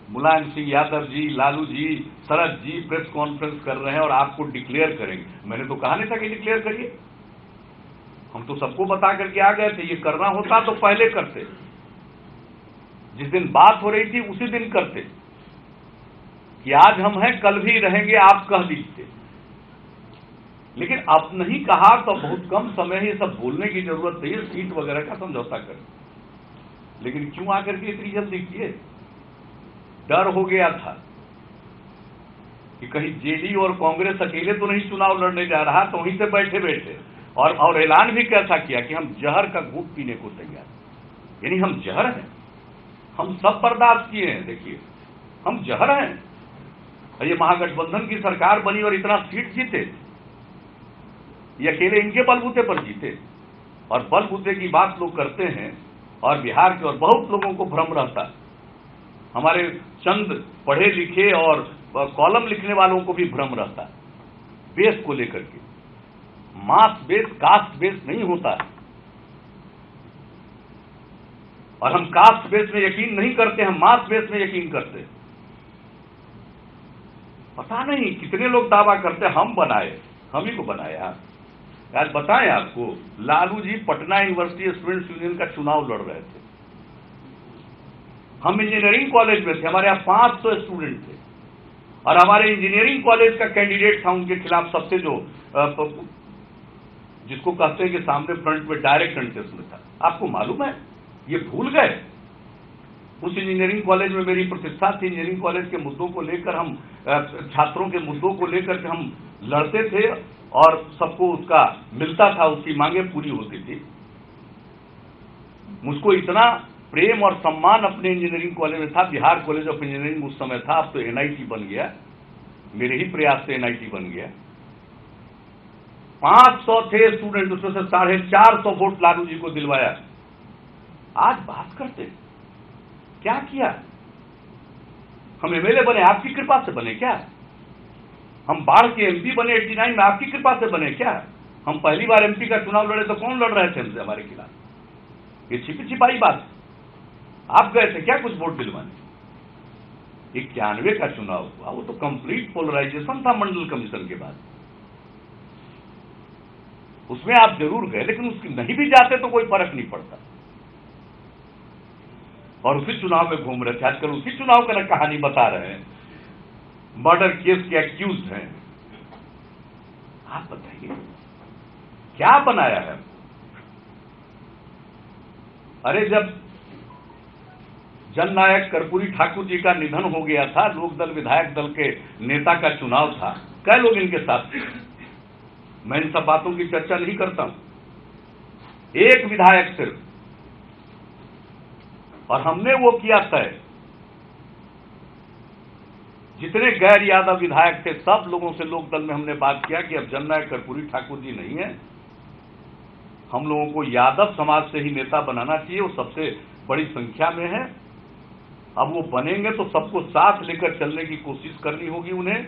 मुलायम सिंह यादव जी, लालू जी, शरद जी प्रेस कॉन्फ्रेंस कर रहे हैं और आपको डिक्लेयर करेंगे। मैंने तो कहा नहीं था कि डिक्लेयर करिए, हम तो सबको बता करके आ गए थे। ये करना होता तो पहले करते, जिस दिन बात हो रही थी उसी दिन करते कि आज हम हैं कल भी रहेंगे, आप कह दीजिए। लेकिन अब नहीं कहा तो बहुत कम समय ही सब बोलने की जरूरत नहीं है, सीट वगैरह का समझौता करें। लेकिन क्यों आकर के इतनी जल्दी किए? डर हो गया था कि कहीं जेडी और कांग्रेस अकेले तो नहीं चुनाव लड़ने जा रहा, तो वहीं से बैठे बैठे और ऐलान भी कैसा किया कि हम जहर का घूंट पीने को तैयार। यानी हम जहर हैं, हम सब बर्दाश्त किए हैं। देखिए हम जहर हैं। ये महागठबंधन की सरकार बनी और इतना सीट जीते, ये अकेले इनके बलबूते पर जीते। और बलबूते की बात लोग करते हैं और बिहार के और बहुत लोगों को भ्रम रहता है, हमारे चंद पढ़े लिखे और कॉलम लिखने वालों को भी भ्रम रहता है बेस को लेकर के। मास बेस कास्ट बेस नहीं होता है, और हम कास्ट बेस में यकीन नहीं करते, हम मास बेस में यकीन करते। पता नहीं कितने लोग दावा करते हम बनाए, हम ही को बनाया। आज बताएं आपको, Lalu ji Patna university students union का चुनाव लड़ रहे थे, हम इंजीनियरिंग कॉलेज में थे, हमारे यहाँ 500 स्टूडेंट थे, और हमारे इंजीनियरिंग कॉलेज का कैंडिडेट था उनके खिलाफ सबसे जो जिसको कहते हैं कि सामने फ्रंट में डायरेक्ट कंटेस्ट में था। आपको मालूम है? ये भूल गए। उस इंजीनियरिंग कॉलेज में मेरी प्रतिष्ठा थी, इंजीनियरिंग कॉलेज के मुद्दों को लेकर हम छात्रों के मुद्दों को लेकर के हम लड़ते थे और सबको उसका मिलता था, उसकी मांगे पूरी होती थी। मुझको इतना प्रेम और सम्मान अपने इंजीनियरिंग कॉलेज में था, बिहार कॉलेज ऑफ इंजीनियरिंग उस समय था, अब तो एनआईटी बन गया, मेरे ही प्रयास से एनआईटी बन गया। 500 थे स्टूडेंट, उसमें से 450 वोट लालू जी को दिलवाया। आज बात करते क्या किया? हम एमएलए बने आपकी कृपा से बने क्या? हम बाढ़ के एमपी बने 89 में आपकी कृपा से बने क्या? हम पहली बार एमपी का चुनाव लड़े तो कौन लड़ रहे थे हमसे, हमारे खिलाफ? ये छिपी छिपाई बात। आप गए थे क्या कुछ वोट दिलवाने? 91 का चुनाव हुआ, वो तो कंप्लीट पोलराइजेशन था मंडल कमीशन के बाद, उसमें आप जरूर गए, लेकिन उसकी नहीं भी जाते तो कोई फर्क नहीं पड़ता। और उसी चुनाव में घूम रहे थे, आजकल उसी चुनाव का कहानी बता रहे हैं, मर्डर केस के एक्यूज हैं। आप बताइए क्या बनाया है? अरे जब जननायक कर्पूरी ठाकुर जी का निधन हो गया था, लोकदल विधायक दल के नेता का चुनाव था, कई लोग इनके साथ थे। मैं इन सब बातों की चर्चा नहीं करता हूं, एक विधायक सिर्फ, और हमने वो किया तय। जितने गैर यादव विधायक थे सब लोगों से लोकदल में हमने बात किया कि अब जननायक कर्पूरी ठाकुर जी नहीं है, हम लोगों को यादव समाज से ही नेता बनाना चाहिए, वो सबसे बड़ी संख्या में है। अब वो बनेंगे तो सबको साथ लेकर चलने की कोशिश करनी होगी उन्हें।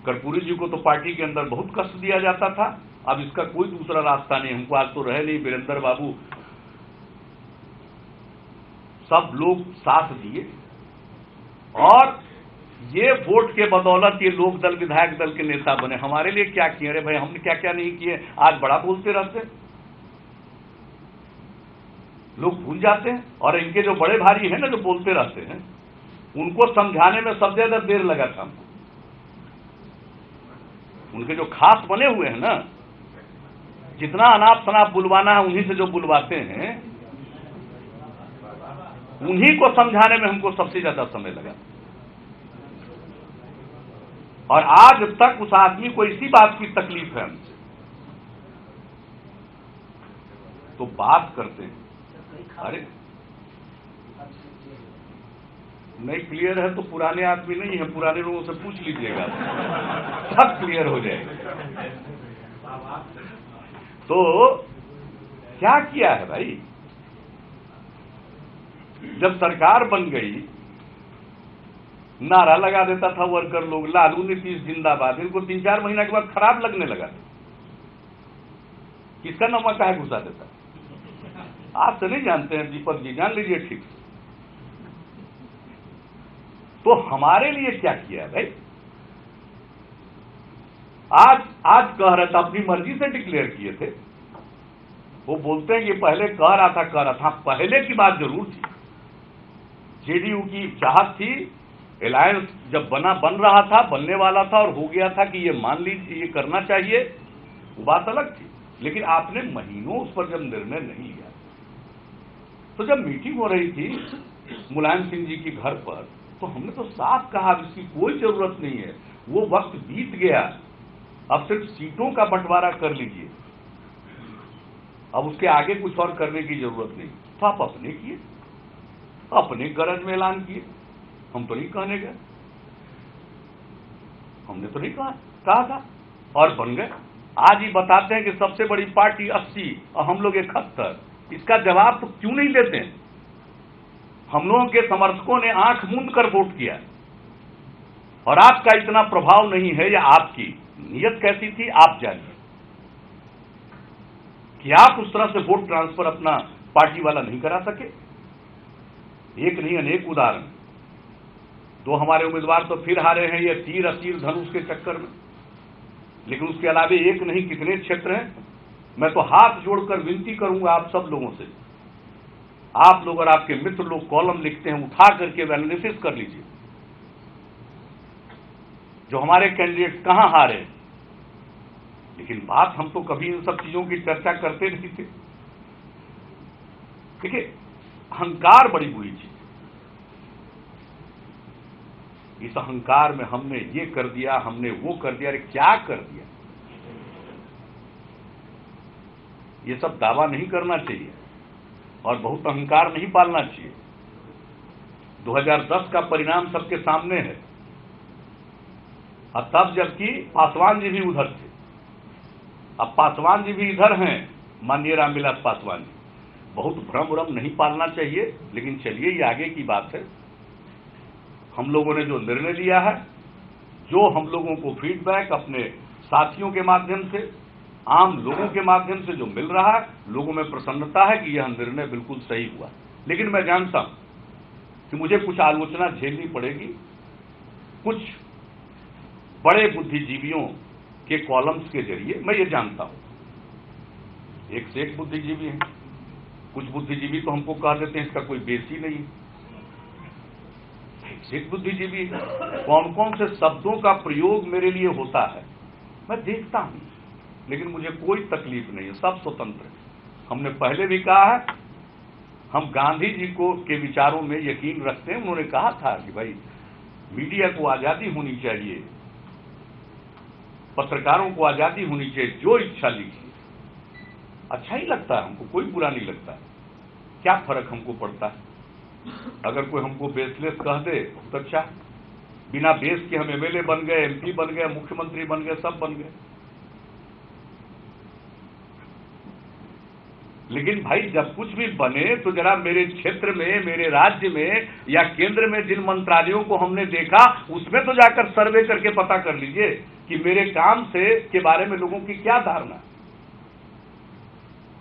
कर्पूरी जी को तो पार्टी के अंदर बहुत कष्ट दिया जाता था, अब इसका कोई दूसरा रास्ता नहीं। हमको आज तो रहे नहीं, वीरेंद्र बाबू सब लोग साथ दिए, और ये वोट के बदौलत ये लोकदल विधायक दल के नेता बने। हमारे लिए क्या किए? अरे भाई हमने क्या क्या नहीं किए, आज बड़ा बोलते रहते, लोग भूल जाते हैं। और इनके जो बड़े भारी हैं ना, जो बोलते रहते हैं, उनको समझाने में सबसे ज्यादा देर लगा था हमको। उनके जो खास बने हुए हैं ना, जितना अनाप शनाप बुलवाना है उन्हीं से जो बुलवाते हैं, उन्हीं को समझाने में हमको सबसे ज्यादा समय लगा। और आज तक उस आदमी को इसी बात की तकलीफ है हमसे, तो बात करते हैं। अरे नहीं क्लियर है तो पुराने आदमी नहीं है, पुराने लोगों से पूछ लीजिएगा, सब क्लियर हो जाएगा। तो क्या किया है भाई? जब सरकार बन गई, नारा लगा देता था वर्कर लोग, लालू नीतीश जिंदाबाद। इनको 3-4 महीना के बाद खराब लगने लगा। किसका नमक है घुसा देता? आप तो नहीं जानते हैं दीपक जी, जान लीजिए ठीक से। तो हमारे लिए क्या किया भाई? आज कह रहा था, अपनी मर्जी से डिक्लेयर किए थे। वो बोलते हैं कि पहले कह रहा था। पहले की बात जरूर थी, जेडीयू की चाहत थी, अलायंस जब बन रहा था, बनने वाला था और हो गया था कि ये मान लीजिए ये करना चाहिए, वो बात अलग थी। लेकिन आपने महीनों उस पर जब निर्णय नहीं लिया, तो जब मीटिंग हो रही थी मुलायम सिंह जी के घर पर, तो हमने तो साफ कहा इसकी कोई जरूरत नहीं है, वो वक्त बीत गया, अब सिर्फ सीटों का बंटवारा कर लीजिए, अब उसके आगे कुछ और करने की जरूरत नहीं। तो आप अपने किए, अपने गरज में ऐलान किए, हम तो नहीं कहने गए, हमने तो नहीं कहा था, और बन गए। आज ही बताते हैं कि सबसे बड़ी पार्टी 80 और हम लोग 71। इसका जवाब तो क्यों नहीं देते हैं? हम लोगों के समर्थकों ने आंख मूंद कर वोट किया, और आपका इतना प्रभाव नहीं है, या आपकी नीयत कैसी थी आप जानिए, कि आप उस तरह से वोट ट्रांसफर अपना पार्टी वाला नहीं करा सके। एक नहीं अनेक उदाहरण। 2 हमारे उम्मीदवार तो फिर हारे हैं ये तीर असीर धनुष के चक्कर में। लेकिन उसके अलावे एक नहीं कितने क्षेत्र हैं। मैं तो हाथ जोड़कर विनती करूंगा आप सब लोगों से, आप लोग और आपके मित्र लोग कॉलम लिखते हैं, उठा करके एनालिसिस कर लीजिए, जो हमारे कैंडिडेट कहां हारे। लेकिन बात हम तो कभी इन सब चीजों की चर्चा करते नहीं थे। देखिए, अहंकार बड़ी बुरी चीज। इस अहंकार में हमने ये कर दिया, हमने वो कर दिया। अरे क्या कर दिया? ये सब दावा नहीं करना चाहिए और बहुत अहंकार नहीं पालना चाहिए। 2010 का परिणाम सबके सामने है, और तब जबकि पासवान जी भी उधर थे, अब पासवान जी भी इधर हैं, माननीय रामविलास पासवान जी। बहुत भ्रम नहीं पालना चाहिए। लेकिन चलिए, ये आगे की बात है। हम लोगों ने जो निर्णय लिया है, जो हम लोगों को फीडबैक अपने साथियों के माध्यम से, आम लोगों के माध्यम से जो मिल रहा है, लोगों में प्रसन्नता है कि यह निर्णय बिल्कुल सही हुआ। लेकिन मैं जानता हूं कि मुझे कुछ आलोचना झेलनी पड़ेगी, कुछ बड़े बुद्धिजीवियों के कॉलम्स के जरिए। मैं ये जानता हूं, एक से एक बुद्धिजीवी हैं। कुछ बुद्धिजीवी तो हमको कह देते हैं इसका कोई बेस ही नहीं। एक से एक बुद्धिजीवी, कौन कौन से शब्दों का प्रयोग मेरे लिए होता है मैं देखता हूं। लेकिन मुझे कोई तकलीफ नहीं है, सब स्वतंत्र है। हमने पहले भी कहा है, हम गांधी जी के विचारों में यकीन रखते हैं। उन्होंने कहा था कि भाई मीडिया को आजादी होनी चाहिए, पत्रकारों को आजादी होनी चाहिए, जो इच्छा लिखिए। अच्छा ही लगता है हमको, कोई बुरा नहीं लगता। क्या फर्क हमको पड़ता है? अगर कोई हमको बेसलेस कह दे तो अच्छा, बिना बेस के हम एमएलए बन गए, एमपी बन गए, मुख्यमंत्री बन गए, सब बन गए। लेकिन भाई जब कुछ भी बने तो जरा मेरे क्षेत्र में, मेरे राज्य में या केंद्र में जिन मंत्रालयों को हमने देखा, उसमें तो जाकर सर्वे करके पता कर लीजिए कि मेरे काम से के बारे में लोगों की क्या धारणा।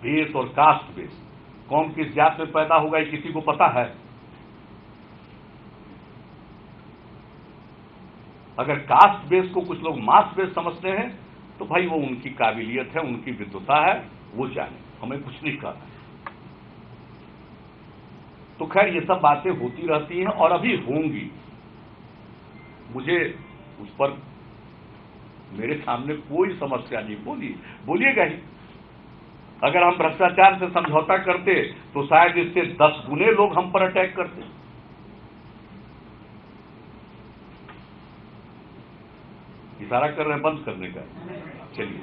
बेस और कास्ट बेस, कौन किस जात में पैदा होगा ये किसी को पता है? अगर कास्ट बेस को कुछ लोग मास बेस समझते हैं तो भाई वो उनकी काबिलियत है, उनकी विद्वता है, वो जाने, हमें कुछ नहीं कहना। तो खैर ये सब बातें होती रहती हैं और अभी होंगी। मुझे उस पर मेरे सामने कोई समस्या नहीं, बोलिएगा ही। अगर हम भ्रष्टाचार से समझौता करते तो शायद इससे 10 गुने लोग हम पर अटैक करते। इशारा कर रहे हैं बंद करने का, चलिए।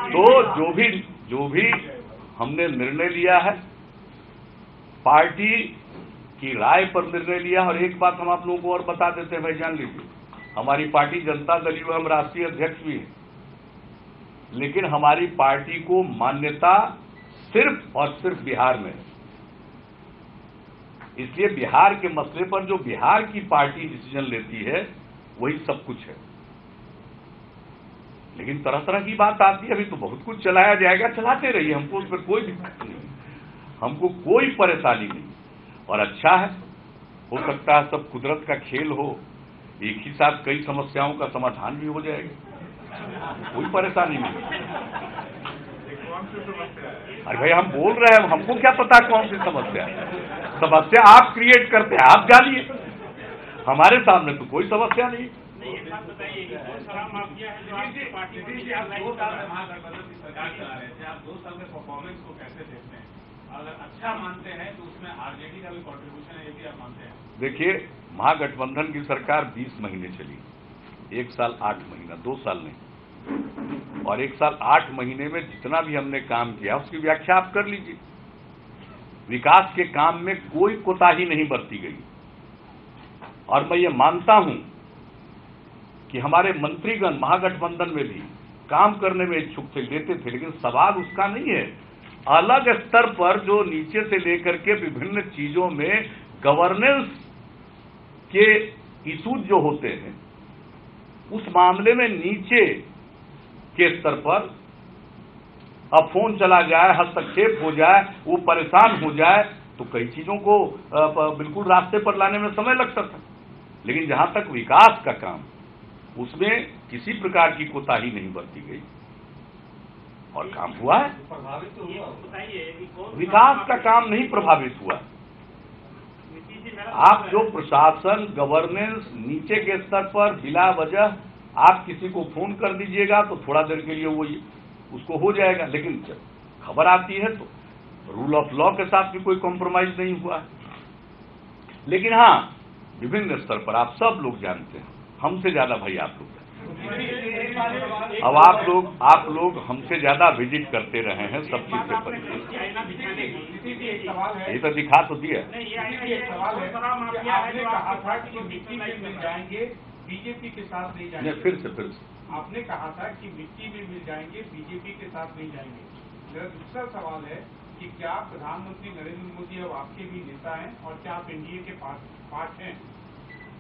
तो जो भी हमने निर्णय लिया है, पार्टी की राय पर निर्णय लिया। और एक बात हम आप लोगों को और बता देते हैं, भाई जान लीजिए, हमारी पार्टी जनता दल यू, हम राष्ट्रीय अध्यक्ष भी हैं। लेकिन हमारी पार्टी को मान्यता सिर्फ और सिर्फ बिहार में है। इसलिए बिहार के मसले पर जो बिहार की पार्टी डिसीजन लेती है वही सब कुछ है। लेकिन तरह तरह की बात आती है, अभी तो बहुत कुछ चलाया जाएगा, चलाते रहिए, हमको उस पर कोई दिक्कत नहीं, हमको कोई परेशानी नहीं। और अच्छा है, हो सकता है सब कुदरत का खेल हो, एक ही साथ कई समस्याओं का समाधान भी हो जाएगा, कोई परेशानी नहीं। अरे भाई हम बोल रहे हैं, हमको क्या पता कौन सी समस्या है? समस्या आप क्रिएट करते हैं, आप जानिए, हमारे सामने तो कोई समस्या नहीं। एक बात बताइए, कौन सा माफिया है जो आपकी पार्टी को 2 साल में महागठबंधन की सरकार चला रहे थे, आप 2 साल में परफॉर्मेंस को कैसे देखते हैं? अगर अच्छा मानते हैं तो उसमें आरजेडी का भी कॉन्ट्रीब्यूशन है, ये भी आप मानते हैं? देखिए, महागठबंधन की सरकार 20 महीने चली, 1 साल 8 महीना, 2 साल नहीं। और 1 साल 8 महीने में जितना भी हमने काम किया उसकी व्याख्या आप कर लीजिए। विकास के काम में कोई कोताही नहीं बरती गई। और मैं ये मानता हूं कि हमारे मंत्रीगण महागठबंधन में भी काम करने में इच्छुक थे, लेते थे, लेकिन सवाल उसका नहीं है। अलग स्तर पर जो नीचे से लेकर के विभिन्न चीजों में गवर्नेंस के इशूज जो होते हैं, उस मामले में नीचे के स्तर पर अब फोन चला जाए, हस्तक्षेप हो जाए, वो परेशान हो जाए, तो कई चीजों को बिल्कुल रास्ते पर लाने में समय लगता था। लेकिन जहां तक विकास का काम, उसमें किसी प्रकार की कोताही नहीं बरती गई और काम हुआ है। प्रभावित तो हुआ, विकास का काम नहीं प्रभावित हुआ। आप जो प्रशासन गवर्नेंस नीचे के स्तर पर बिला वजह आप किसी को फोन कर दीजिएगा तो थोड़ा देर के लिए वो उसको हो जाएगा, लेकिन जब खबर आती है तो रूल ऑफ लॉ के साथ भी कोई कॉम्प्रोमाइज नहीं हुआ है। लेकिन हाँ, विभिन्न स्तर पर आप सब लोग जानते हैं, हमसे ज्यादा भाई आप लोग, अब आप लोग हमसे ज्यादा विजिट करते रहे हैं, सब चीज से परिचित। ये तो दिखा तो दिया। आपने कहा था कि मिट्टी में मिल जाएंगे, बीजेपी के साथ नहीं जाएंगे। फिर से आपने कहा था कि मिट्टी में मिल जाएंगे, बीजेपी के साथ नहीं जाएंगे। मेरा दूसरा सवाल है कि क्या प्रधानमंत्री नरेंद्र मोदी अब आपके भी नेता हैं और क्या आप एनडीए के पार्ट हैं?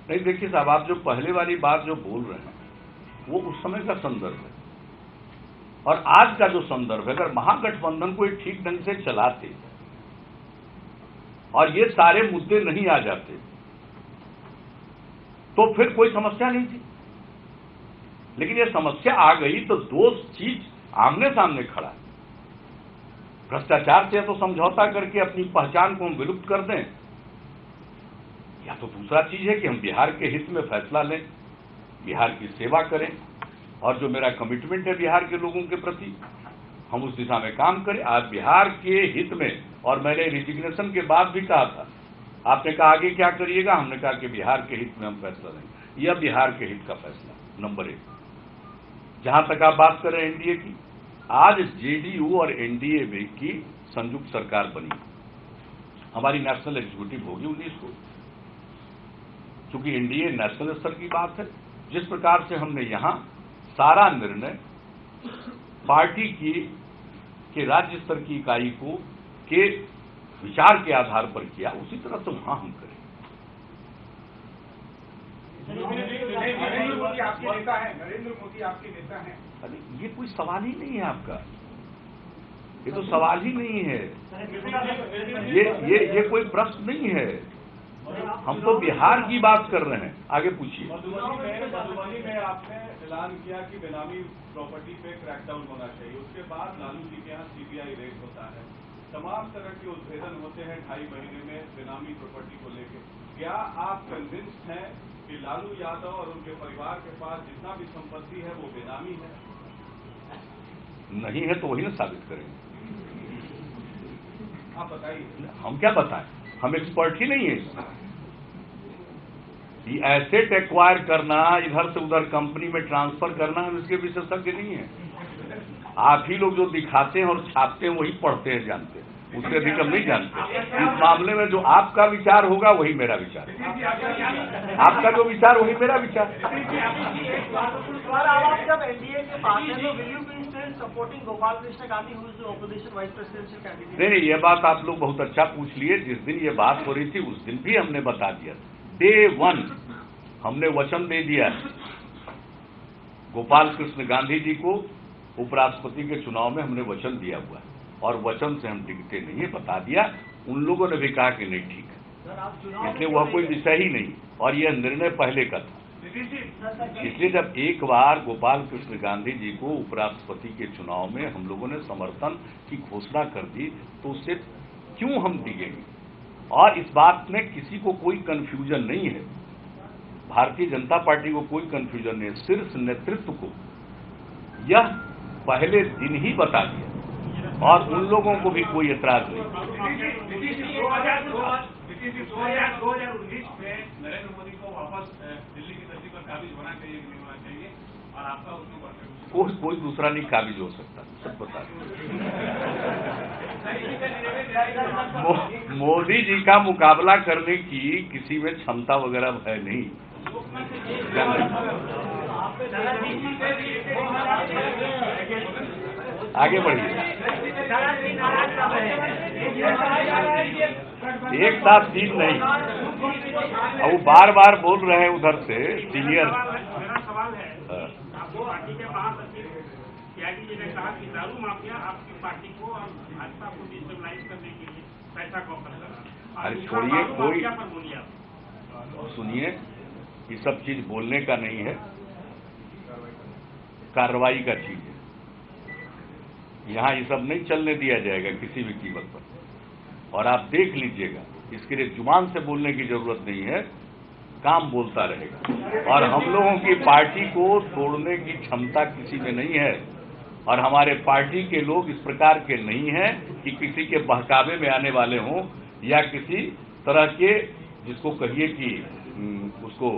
नहीं, देखिए साहब, आप जो पहले वाली बात जो बोल रहे हैं वो उस समय का संदर्भ है, और आज का जो संदर्भ है, अगर महागठबंधन को ठीक ढंग से चलाते और ये सारे मुद्दे नहीं आ जाते तो फिर कोई समस्या नहीं थी। लेकिन ये समस्या आ गई तो दो चीज आमने सामने खड़ा है। भ्रष्टाचार से तो समझौता करके अपनी पहचान को हम विलुप्त कर दें, या तो दूसरा चीज है कि हम बिहार के हित में फैसला लें, बिहार की सेवा करें, और जो मेरा कमिटमेंट है बिहार के लोगों के प्रति, हम उस दिशा में काम करें। आज बिहार के हित में, और मैंने रिजिग्नेशन के बाद भी कहा था, आपने कहा आगे क्या करिएगा, हमने कहा कि बिहार के हित में हम फैसला लेंगे। यह बिहार के हित का फैसला नंबर 1। जहां तक आप बात करें एनडीए की, आज जेडीयू और एनडीए में की संयुक्त सरकार बनी, हमारी नेशनल एग्जीक्यूटिव होगी 19 को। चूंकि एनडीए नेशनल स्तर की बात है, जिस प्रकार से हमने यहां सारा निर्णय पार्टी की के राज्य स्तर की इकाई को के विचार के आधार पर किया, उसी तरह से वहां हम करें। नरेंद्र मोदी आपके नेता हैं, नरेंद्र मोदी आपके नेता हैं। अरे ये कोई सवाल ही नहीं है आपका, ये तो सवाल ही नहीं है, ये कोई प्रश्न नहीं है। हम तो बिहार की बात कर रहे हैं। आगे पूछिए। मधुबनी में आपने ऐलान किया कि बेनामी प्रॉपर्टी पे क्रैकडाउन होना चाहिए, उसके बाद लालू जी के यहाँ सीबीआई रेड होता है, तमाम तरह के उद्भेदन होते हैं 2.5 महीने में बेनामी प्रॉपर्टी को लेकर। क्या आप कन्विंस्ड हैं कि लालू यादव और उनके परिवार के पास जितना भी संपत्ति है वो बेनामी है? नहीं है तो वही ना साबित करेंगे। आप बताइए। हम क्या बताएं, हम एक्सपर्ट ही नहीं है इसमें। ये एसेट एक्वायर करना, इधर से उधर कंपनी में ट्रांसफर करना, हम इसके विशेषज्ञ नहीं है। आप ही लोग जो दिखाते हैं और छापते हैं वही पढ़ते हैं, जानते हैं, उससे अधिक हम नहीं जानते। इस मामले में जो आपका विचार होगा वही मेरा विचार, आपका जो विचार वही मेरा विचार। जब एनडीए के पास है तो will you be government supporting Gopal Krishna Gandhi, who is the opposition vice presidential candidate? नहीं, ये बात आप लोग बहुत अच्छा पूछ लिए। जिस दिन ये बात हो रही थी उस दिन भी हमने बता दिया, डे 1 हमने वचन दे दिया गोपाल कृष्ण गांधी जी को उपराष्ट्रपति के चुनाव में हमने वचन दिया हुआ और वचन से हम टिकते नहीं है, बता दिया। उन लोगों ने भी कहा कि नहीं ठीक है, इसलिए वह कोई विषय ही नहीं और यह निर्णय पहले का था। इसलिए जब एक बार गोपाल कृष्ण गांधी जी को उपराष्ट्रपति के चुनाव में हम लोगों ने समर्थन की घोषणा कर दी तो उससे क्यों हम डिगेंगे। और इस बात में किसी को कोई कंफ्यूजन नहीं है, भारतीय जनता पार्टी को कोई कंफ्यूजन नहीं है, सिर्फ नेतृत्व को यह पहले दिन ही बता दिया और उन लोगों को भी कोई एतराज नहीं। 2019 में नरेंद्र मोदी को वापस दिल्ली की धरती पर काबिज होना चाहिए कि नहीं होना चाहिए, और आपका उसमें कोई दूसरा नहीं काबिज हो सकता, सब बता दें। मोदी जी का मुकाबला करने की किसी में क्षमता वगैरह है नहीं। आगे बढ़िए, एक साथ तीन नहीं। अब वो बार बार बोल रहे हैं उधर से सीनियर। मेरा सवाल है, आपको पार्टी के बाहर त्यागी जी ने कहा कि दारू माफिया आपकी पार्टी को और भाजपा को डिस्टेबलाइज करने के लिए पैसा कॉपर कर रहा है। अरे छोड़िए, कोई पर बोलिए आप। सुनिए, ये सब चीज बोलने का नहीं है, कार्रवाई का चीज है। यहां ये सब नहीं चलने दिया जाएगा किसी भी कीमत पर। और आप देख लीजिएगा, इसके लिए जुबान से बोलने की जरूरत नहीं है, काम बोलता रहेगा। और हम लोगों की पार्टी को तोड़ने की क्षमता किसी में नहीं है और हमारे पार्टी के लोग इस प्रकार के नहीं हैं कि किसी के बहकावे में आने वाले हों या किसी तरह के जिसको कहिए कि उसको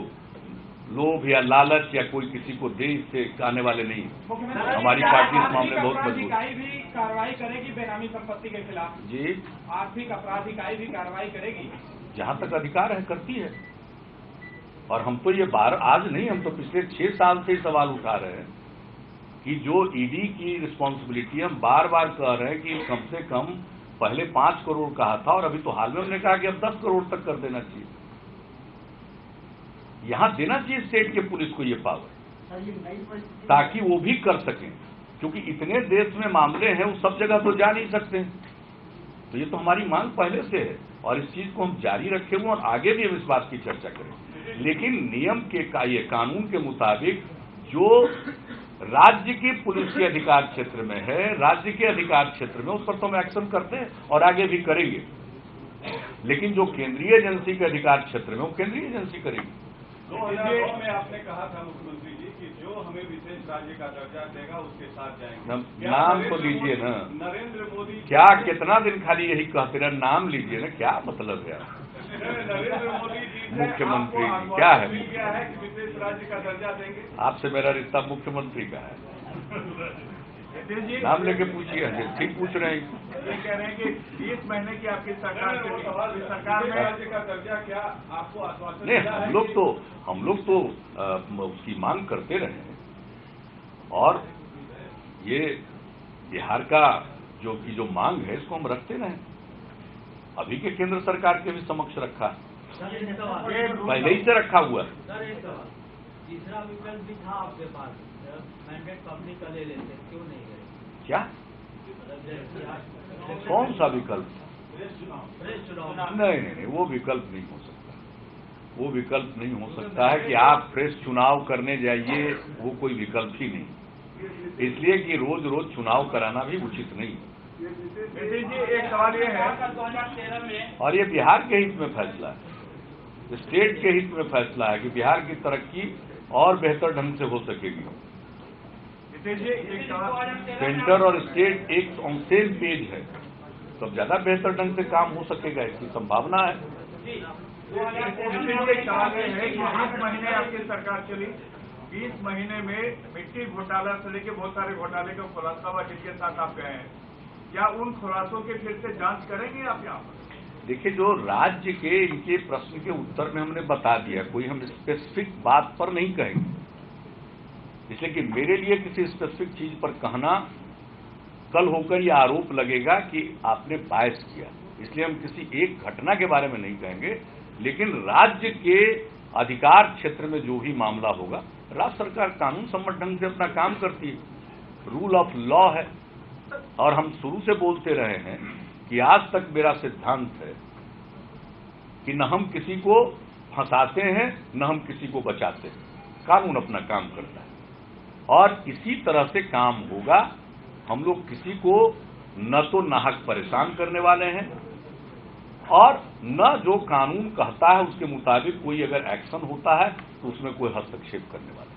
लोभ या लालच या कोई किसी को दे इससे आने वाले नहीं। हमारी पार्टी इस मामले में बहुत मजबूत है। भी कार्रवाई करेगी बेनामी संपत्ति के खिलाफ जी, आर्थिक अपराध इकाई भी कार्रवाई करेगी, जहां तक अधिकार है करती है। और हम तो ये आज नहीं, हम तो पिछले 6 साल से ही सवाल उठा रहे हैं कि जो ईडी की रिस्पॉन्सिबिलिटी हम बार बार कह रहे हैं कि कम से कम पहले 5 करोड़ कहा था और अभी तो हाल में हमने कहा कि अब 10 करोड़ तक कर देना चाहिए। यहां देना चाहिए स्टेट के पुलिस को ये पावर, ताकि वो भी कर सकें, क्योंकि इतने देश में मामले हैं वो सब जगह तो जा नहीं सकते। तो ये तो हमारी मांग पहले से है और इस चीज को हम जारी रखे हुए और आगे भी हम इस बात की चर्चा करें। लेकिन नियम के ये कानून के मुताबिक जो राज्य की पुलिस के अधिकार क्षेत्र में है, राज्य के अधिकार क्षेत्र में, उस पर तो हम एक्शन करते हैं और आगे भी करेंगे। लेकिन जो केंद्रीय एजेंसी के अधिकार क्षेत्र में, वो केंद्रीय एजेंसी करेगी। 2009 में आपने कहा था मुख्यमंत्री जी कि जो हमें विशेष राज्य का दर्जा देगा उसके साथ जाएंगे। नाम तो लीजिए ना, नरेंद्र मोदी क्या कितना दिन खाली यही कहते रहे, नाम लीजिए ना, क्या मतलब है? नरेंद्र मोदी जी मुख्यमंत्री जी क्या है? कि विशेष राज्य का दर्जा देंगे। आपसे मेरा रिश्ता मुख्यमंत्री का है, नाम लेके पूछिए। ठीक पूछ रहे हैं। ये कह रहे हैं कि 20 महीने की आपकी सरकार में राज्य का दर्जा क्या आपको आश्वासन नहीं, दिया है? हम लोग तो उसकी मांग करते रहे हैं और ये बिहार का जो मांग है इसको हम रखते रहे। अभी के केंद्र सरकार के भी समक्ष रखा, पहले ही से रखा हुआ। तीसरा विकल्प भी था आपके पास, मैंडेट पब्लिक का ले लेते, क्यों नहीं गए? क्या? कौन सा विकल्प? नहीं, वो विकल्प नहीं हो सकता। वो विकल्प नहीं हो सकता है कि आप फ्रेश चुनाव करने जाइए, वो कोई विकल्प ही नहीं। इसलिए कि रोज रोज चुनाव कराना भी उचित नहीं है। एक सवाल ये है, 2013 में और ये बिहार के हित में फैसला है, स्टेट के हित में फैसला है कि बिहार की तरक्की और बेहतर ढंग से हो सकेगी। सेंटर और स्टेट एक ऑन सेम पेज है, तो ज्यादा बेहतर ढंग से काम हो सकेगा, इसकी संभावना है। 20 महीने आपकी सरकार चली, 20 महीने में मिट्टी घोटाला से लेकर बहुत सारे घोटाले का खुलासा हुआ जिनके साथ आप गए हैं, क्या उन खुलासों के फिर से जांच करेंगे आप यहाँ पर? देखिए, जो राज्य के इनके प्रश्न के उत्तर में हमने बता दिया, कोई हम स्पेसिफिक बात पर नहीं कहेंगे, इसलिए कि मेरे लिए किसी स्पेसिफिक चीज पर कहना कल होकर यह आरोप लगेगा कि आपने बायस किया। इसलिए हम किसी एक घटना के बारे में नहीं कहेंगे, लेकिन राज्य के अधिकार क्षेत्र में जो भी मामला होगा, राज्य सरकार कानून सम्मत ढंग से अपना काम करती है, रूल ऑफ लॉ है। और हम शुरू से बोलते रहे हैं कि आज तक मेरा सिद्धांत है कि न हम किसी को फंसाते हैं न हम किसी को बचाते हैं, कानून अपना काम करता है और इसी तरह से काम होगा। हम लोग किसी को न तो नाहक परेशान करने वाले हैं और न जो कानून कहता है उसके मुताबिक कोई अगर एक्शन होता है तो उसमें कोई हस्तक्षेप करने वाला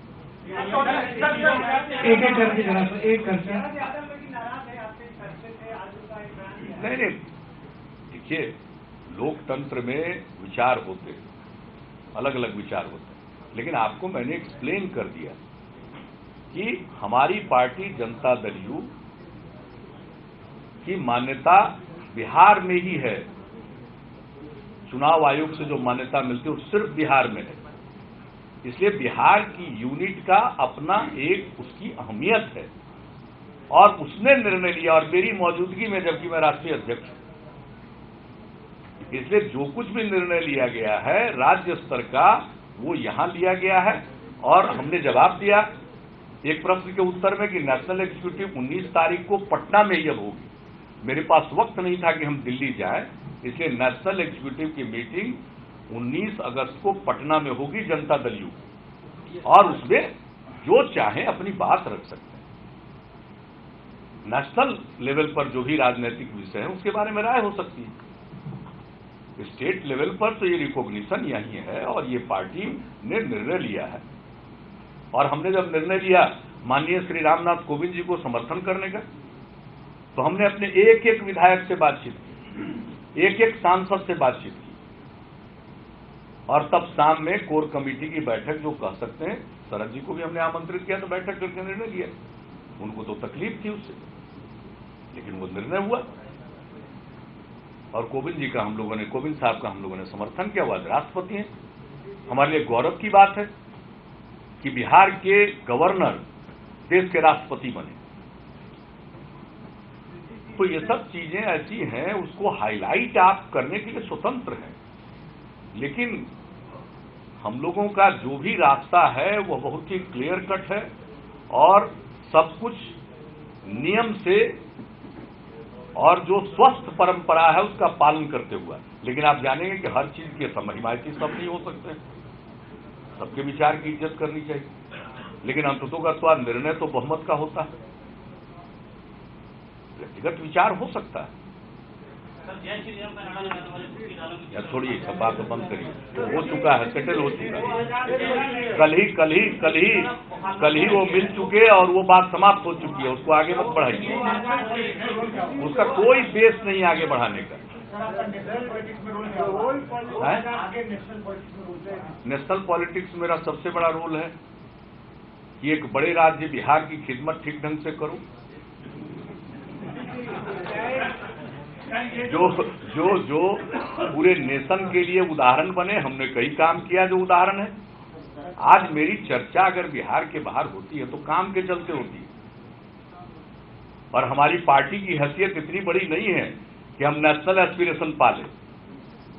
नहीं। देखिए, लोकतंत्र में विचार होते हैं, अलग अलग विचार होते हैं, लेकिन आपको मैंने एक्सप्लेन कर दिया कि हमारी पार्टी जनता दल यू की मान्यता बिहार में ही है। चुनाव आयोग से जो मान्यता मिलती है वो सिर्फ बिहार में है। इसलिए बिहार की यूनिट का अपना एक उसकी अहमियत है और उसने निर्णय लिया, और मेरी मौजूदगी में, जबकि मैं राष्ट्रीय अध्यक्ष हूं। इसलिए जो कुछ भी निर्णय लिया गया है राज्य स्तर का, वो यहां लिया गया है। और हमने जवाब दिया एक प्रश्न के उत्तर में कि नेशनल एग्जीक्यूटिव 19 तारीख को पटना में ही अब होगी। मेरे पास वक्त नहीं था कि हम दिल्ली जाएं, इसलिए नेशनल एग्जीक्यूटिव की मीटिंग 19 अगस्त को पटना में होगी जनता दल यू, और उसमें जो चाहे अपनी बात रख सकते हैं। नेशनल लेवल पर जो भी राजनीतिक विषय है उसके बारे में राय हो सकती है। स्टेट लेवल पर तो ये रिकॉग्निशन यही है और ये पार्टी ने निर्णय लिया है। और हमने जब निर्णय लिया माननीय श्री रामनाथ कोविंद जी को समर्थन करने का, तो हमने अपने एक एक विधायक से बातचीत की, एक एक सांसद से बातचीत की, और तब शाम में कोर कमेटी की बैठक जो कह सकते हैं, शरद जी को भी हमने आमंत्रित किया, तो बैठक करके निर्णय लिया। उनको तो तकलीफ थी उससे, लेकिन वो निर्णय हुआ और कोविंद जी का हम लोगों ने, कोविंद साहब का हम लोगों ने समर्थन किया। वो राष्ट्रपति हैं। हमारे लिए गौरव की बात है कि बिहार के गवर्नर देश के राष्ट्रपति बने। तो ये सब चीजें ऐसी हैं, उसको हाईलाइट आप करने के लिए स्वतंत्र हैं, लेकिन हम लोगों का जो भी रास्ता है वो बहुत ही क्लियर कट है और सब कुछ नियम से और जो स्वस्थ परंपरा है उसका पालन करते हुआ। लेकिन आप जानेंगे कि हर चीज के हिमायती सब नहीं हो सकते, सबके विचार की इज्जत करनी चाहिए, लेकिन अंततोगत्वा निर्णय तो बहुमत का होता है। व्यक्तिगत विचार हो सकता है। या छोड़िए, सब बात तो बंद करिए, हो चुका है, सेटल हो चुका है। कल ही वो मिल चुके और वो बात समाप्त हो चुकी है, उसको आगे मत बढ़ाइए। उसका कोई बेस नहीं आगे बढ़ाने का। नेशनल पॉलिटिक्स में मेरा सबसे बड़ा रोल है कि एक बड़े राज्य बिहार की खिदमत ठीक ढंग से करूं, जो पूरे नेशन के लिए उदाहरण बने। हमने कई काम किया जो उदाहरण है। आज मेरी चर्चा अगर बिहार के बाहर होती है तो काम के चलते होती है, और हमारी पार्टी की हैसियत इतनी बड़ी नहीं है कि हम नेशनल एस्पिरेशन पाले,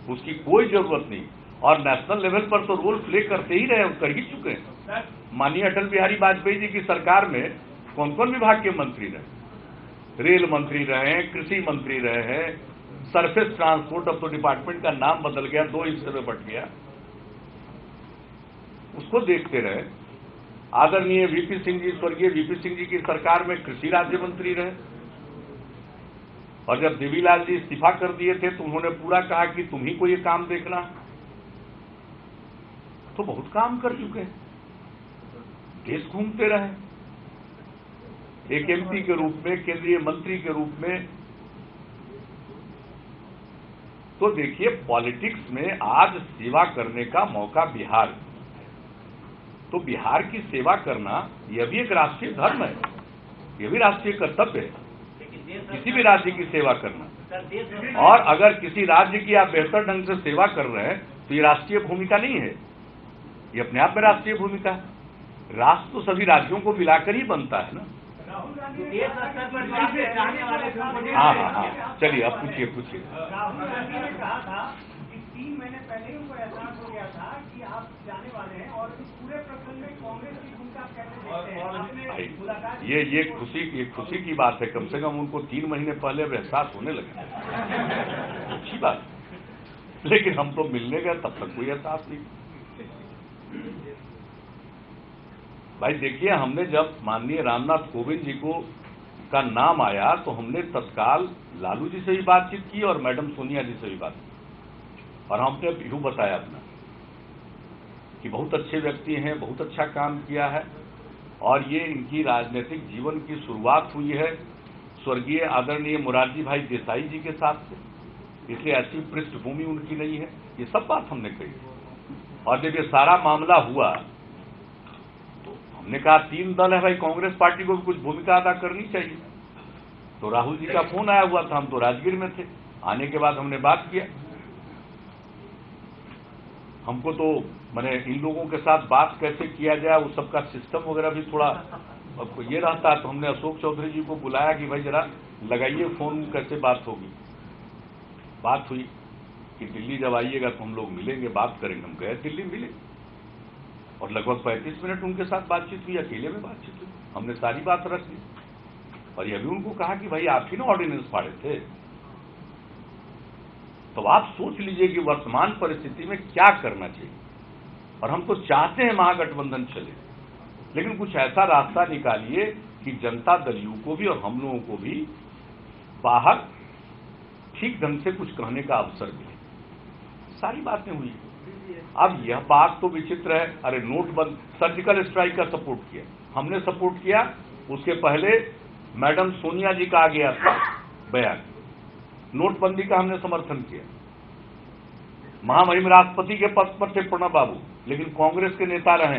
उसकी कोई जरूरत नहीं। और नेशनल लेवल पर तो रोल प्ले करते ही रहे, कर ही चुके हैं। माननीय अटल बिहारी वाजपेयी जी की सरकार में कौन कौन विभाग के मंत्री रहे? रेल मंत्री रहे हैं, कृषि मंत्री रहे हैं, सरफेस ट्रांसपोर्ट, अब तो डिपार्टमेंट का नाम बदल गया, 2 हिस्से में बट गया, उसको देखते रहे। आदरणीय वीपी सिंह जी, स्वर्गीय वीपी सिंह जी की सरकार में कृषि राज्य मंत्री रहे, और जब देवीलाल जी इस्तीफा कर दिए थे तो उन्होंने पूरा कहा कि तुम ही को ये काम देखना। तो बहुत काम कर चुके हैं, देश घूमते रहे, एक एमपी के रूप में, केंद्रीय मंत्री के रूप में। तो देखिए, पॉलिटिक्स में आज सेवा करने का मौका बिहार, तो बिहार की सेवा करना यह भी एक राष्ट्रीय धर्म है, यह भी राष्ट्रीय कर्तव्य है, किसी भी राज्य की सेवा करना। और अगर किसी राज्य की आप बेहतर ढंग से सेवा कर रहे हैं तो ये राष्ट्रीय भूमिका नहीं है, ये अपने आप में राष्ट्रीय भूमिका है। राष्ट्र तो सभी राज्यों को मिलाकर ही बनता है ना। देश स्तर पर जो आपके चाहने वाले थे, हाँ, चलिए अब पूछिए। राहुल गांधी ने कहा था कि 3 महीने पहले ही उनको एहसास हो गया था कि आप जाने वाले हैं, और इस पूरे प्रकरण में कांग्रेस की भूमिका आप कैसे देखते हैं? आपने मुलाकात ये खुशी की बात है, कम से कम उनको 3 महीने पहले अब एहसास होने लगा, अच्छी बात। लेकिन हम तो मिलने गए, तब तक कोई एहसास नहीं। भाई देखिए, हमने जब माननीय रामनाथ कोविंद जी का नाम आया तो हमने तत्काल लालू जी से भी बातचीत की और मैडम सोनिया जी से भी बात की, और हमने यूं बताया अपना कि बहुत अच्छे व्यक्ति हैं, बहुत अच्छा काम किया है, और ये इनकी राजनीतिक जीवन की शुरुआत हुई है स्वर्गीय आदरणीय मोरारजी भाई देसाई जी के साथ से, इसलिए ऐसी पृष्ठभूमि उनकी नहीं है। ये सब बात हमने कही, और जब ये सारा मामला हुआ तो हमने कहा 3 दल है भाई, कांग्रेस पार्टी को भी कुछ भूमिका अदा करनी चाहिए। तो राहुल जी का फोन आया हुआ था, हम तो राजगीर में थे, आने के बाद हमने बात किया। हमको तो मैंने इन लोगों के साथ बात कैसे किया जाए वो सबका सिस्टम वगैरह भी थोड़ा ये रहता है, तो हमने अशोक चौधरी जी को बुलाया कि भाई जरा लगाइए फोन, कैसे बात होगी। बात हुई कि दिल्ली जब आइएगा तो हम लोग मिलेंगे, बात करेंगे। हम गए दिल्ली, मिले, और लगभग 35 मिनट उनके साथ बातचीत हुई, अकेले में बातचीत हुई, हमने सारी बात रख दी। और यह भी उनको कहा कि भाई आप ही ना ऑर्डिनेंस फाड़े थे, तो आप सोच लीजिए कि वर्तमान परिस्थिति में क्या करना चाहिए। और हम तो चाहते हैं महागठबंधन चले, लेकिन कुछ ऐसा रास्ता निकालिए कि जनता दल यू को भी और हम लोगों को भी बाहर ठीक ढंग से कुछ कहने का अवसर मिले। सारी बातें हुई। अब यह बात तो विचित्र है, अरे नोटबंदी, सर्जिकल स्ट्राइक का सपोर्ट किया, हमने सपोर्ट किया, उसके पहले मैडम सोनिया जी का आ गया था बयान, नोटबंदी का हमने समर्थन किया। महामहिम राष्ट्रपति के पद पर थे प्रणब बाबू, लेकिन कांग्रेस के नेता रहे,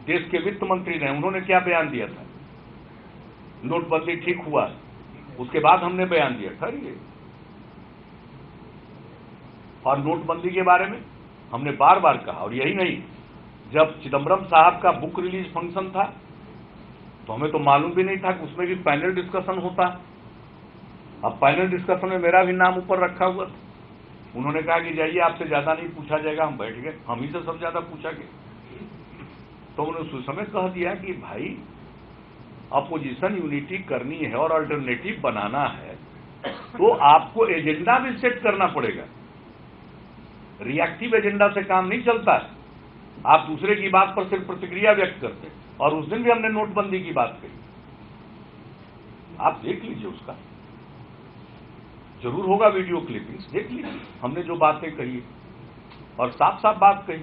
देश के वित्त मंत्री रहे, उन्होंने क्या बयान दिया था? नोटबंदी ठीक हुआ, उसके बाद हमने बयान दिया, ठहरिए। और नोटबंदी के बारे में हमने बार बार कहा, और यही नहीं, जब चिदम्बरम साहब का बुक रिलीज फंक्शन था तो हमें तो मालूम भी नहीं था कि उसमें भी पैनल डिस्कशन होता। अब पैनल डिस्कशन में मेरा भी नाम ऊपर रखा हुआ था। उन्होंने कहा कि जाइए, आपसे ज्यादा नहीं पूछा जाएगा। हम बैठ गए, हम ही से सब ज्यादा पूछा गया। तो उन्होंने उस समय कह दिया कि भाई अपोजिशन यूनिटी करनी है और अल्टरनेटिव बनाना है तो आपको एजेंडा भी सेट करना पड़ेगा। रिएक्टिव एजेंडा से काम नहीं चलता है, आप दूसरे की बात पर सिर्फ प्रतिक्रिया व्यक्त करते। और उस दिन भी हमने नोटबंदी की बात कही, आप देख लीजिए, उसका जरूर होगा वीडियो क्लिपिंग्स, देख लीजिए हमने जो बातें कही, और साफ साफ बात कही।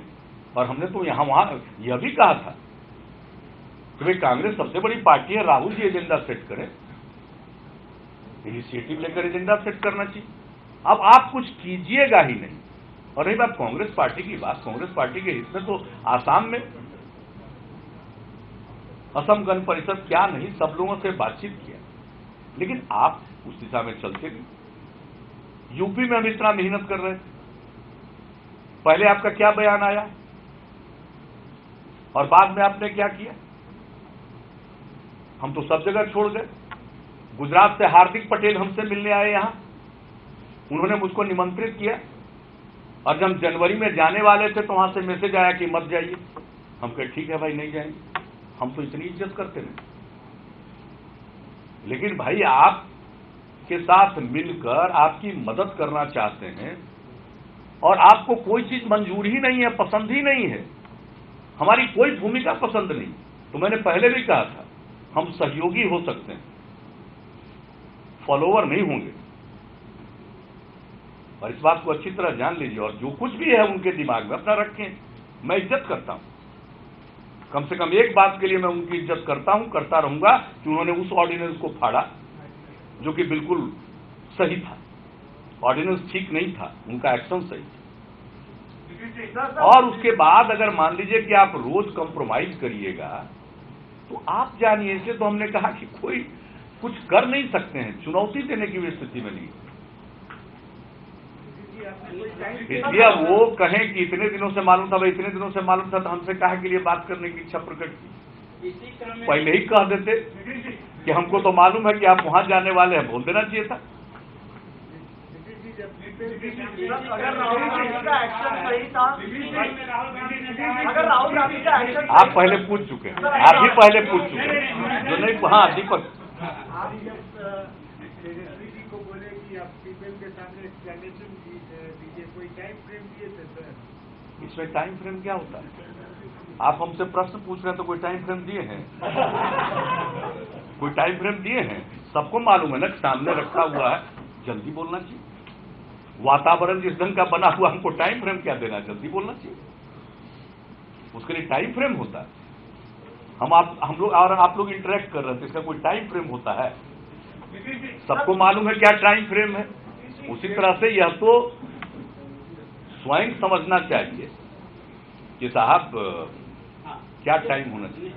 और हमने तो यहां वहां यह भी कहा था कि भाई कांग्रेस सबसे बड़ी पार्टी है, राहुल जी एजेंडा सेट करें, इनिशिएटिव लेकर एजेंडा सेट करना चाहिए। अब आप कुछ कीजिएगा ही नहीं। और रही बात कांग्रेस पार्टी की बात, कांग्रेस पार्टी के हित में तो आसाम में असम गण परिषद क्या नहीं, सब लोगों से बातचीत किया, लेकिन आप उस दिशा में चलते नहीं। यूपी में हम इतना मेहनत कर रहे हैं, पहले आपका क्या बयान आया और बाद में आपने क्या किया? हम तो सब जगह छोड़ गए। गुजरात से हार्दिक पटेल हमसे मिलने आए यहां, उन्होंने मुझको निमंत्रित किया, और जब जनवरी में जाने वाले थे तो वहां से मैसेज आया कि मत जाइए। हम कहे ठीक है भाई, नहीं जाएंगे, हम तो इतनी इज्जत करते नहीं। लेकिन भाई आप के साथ मिलकर आपकी मदद करना चाहते हैं और आपको कोई चीज मंजूर ही नहीं है, पसंद ही नहीं है, हमारी कोई भूमिका पसंद नहीं, तो मैंने पहले भी कहा था हम सहयोगी हो सकते हैं, फॉलोवर नहीं होंगे। और इस बात को अच्छी तरह जान लीजिए, और जो कुछ भी है उनके दिमाग में अपना रखें। मैं इज्जत करता हूं, कम से कम एक बात के लिए मैं उनकी इज्जत करता हूं, करता रहूंगा कि उन्होंने उस ऑर्डिनेंस को फाड़ा जो कि बिल्कुल सही था। ऑर्डिनेंस ठीक नहीं था, उनका एक्शन सही था। और उसके बाद अगर मान लीजिए कि आप रोज कंप्रोमाइज करिएगा तो आप जानिए, इसलिए तो हमने कहा कि कोई कुछ कर नहीं सकते हैं, चुनौती देने की भी स्थिति में नहीं। इसलिए वो कहें कि इतने दिनों से मालूम था, भाई इतने दिनों से मालूम था, तो हमसे काहे के लिए बात करने की इच्छा प्रकट की? पहले ही कह देते। कि हमको तो मालूम है कि आप वहां जाने वाले हैं, बोल देना चाहिए था। अगर राहुल गांधी का एक्शन सही था, अगर राहुल गांधी का एक्शन आप पहले पूछ चुके हैं, आप भी पहले पूछ चुके हैं जो नहीं। हाँ दीपक, आप जब तेजस्वी जी को बोले कि आप पीपल के सामने एक्सप्लेनेशन दीजिए, कोई टाइम फ्रेम दिए थे सर? इसमें टाइम फ्रेम क्या होता है? आप हमसे प्रश्न पूछ रहे हैं तो कोई टाइम फ्रेम दिए हैं? कोई टाइम फ्रेम दिए हैं? सबको मालूम है ना, सामने रखा हुआ है, जल्दी बोलना चाहिए। वातावरण जिस ढंग का बना हुआ, हमको टाइम फ्रेम क्या देना, जल्दी बोलना चाहिए। उसके लिए टाइम फ्रेम होता है। हम लोग और आप लोग इंटरेक्ट कर रहे थे, इसका कोई टाइम फ्रेम होता है? सबको मालूम है क्या टाइम फ्रेम है। उसी तरह से यह तो स्वयं समझना चाहिए कि साहब क्या टाइम होना चाहिए।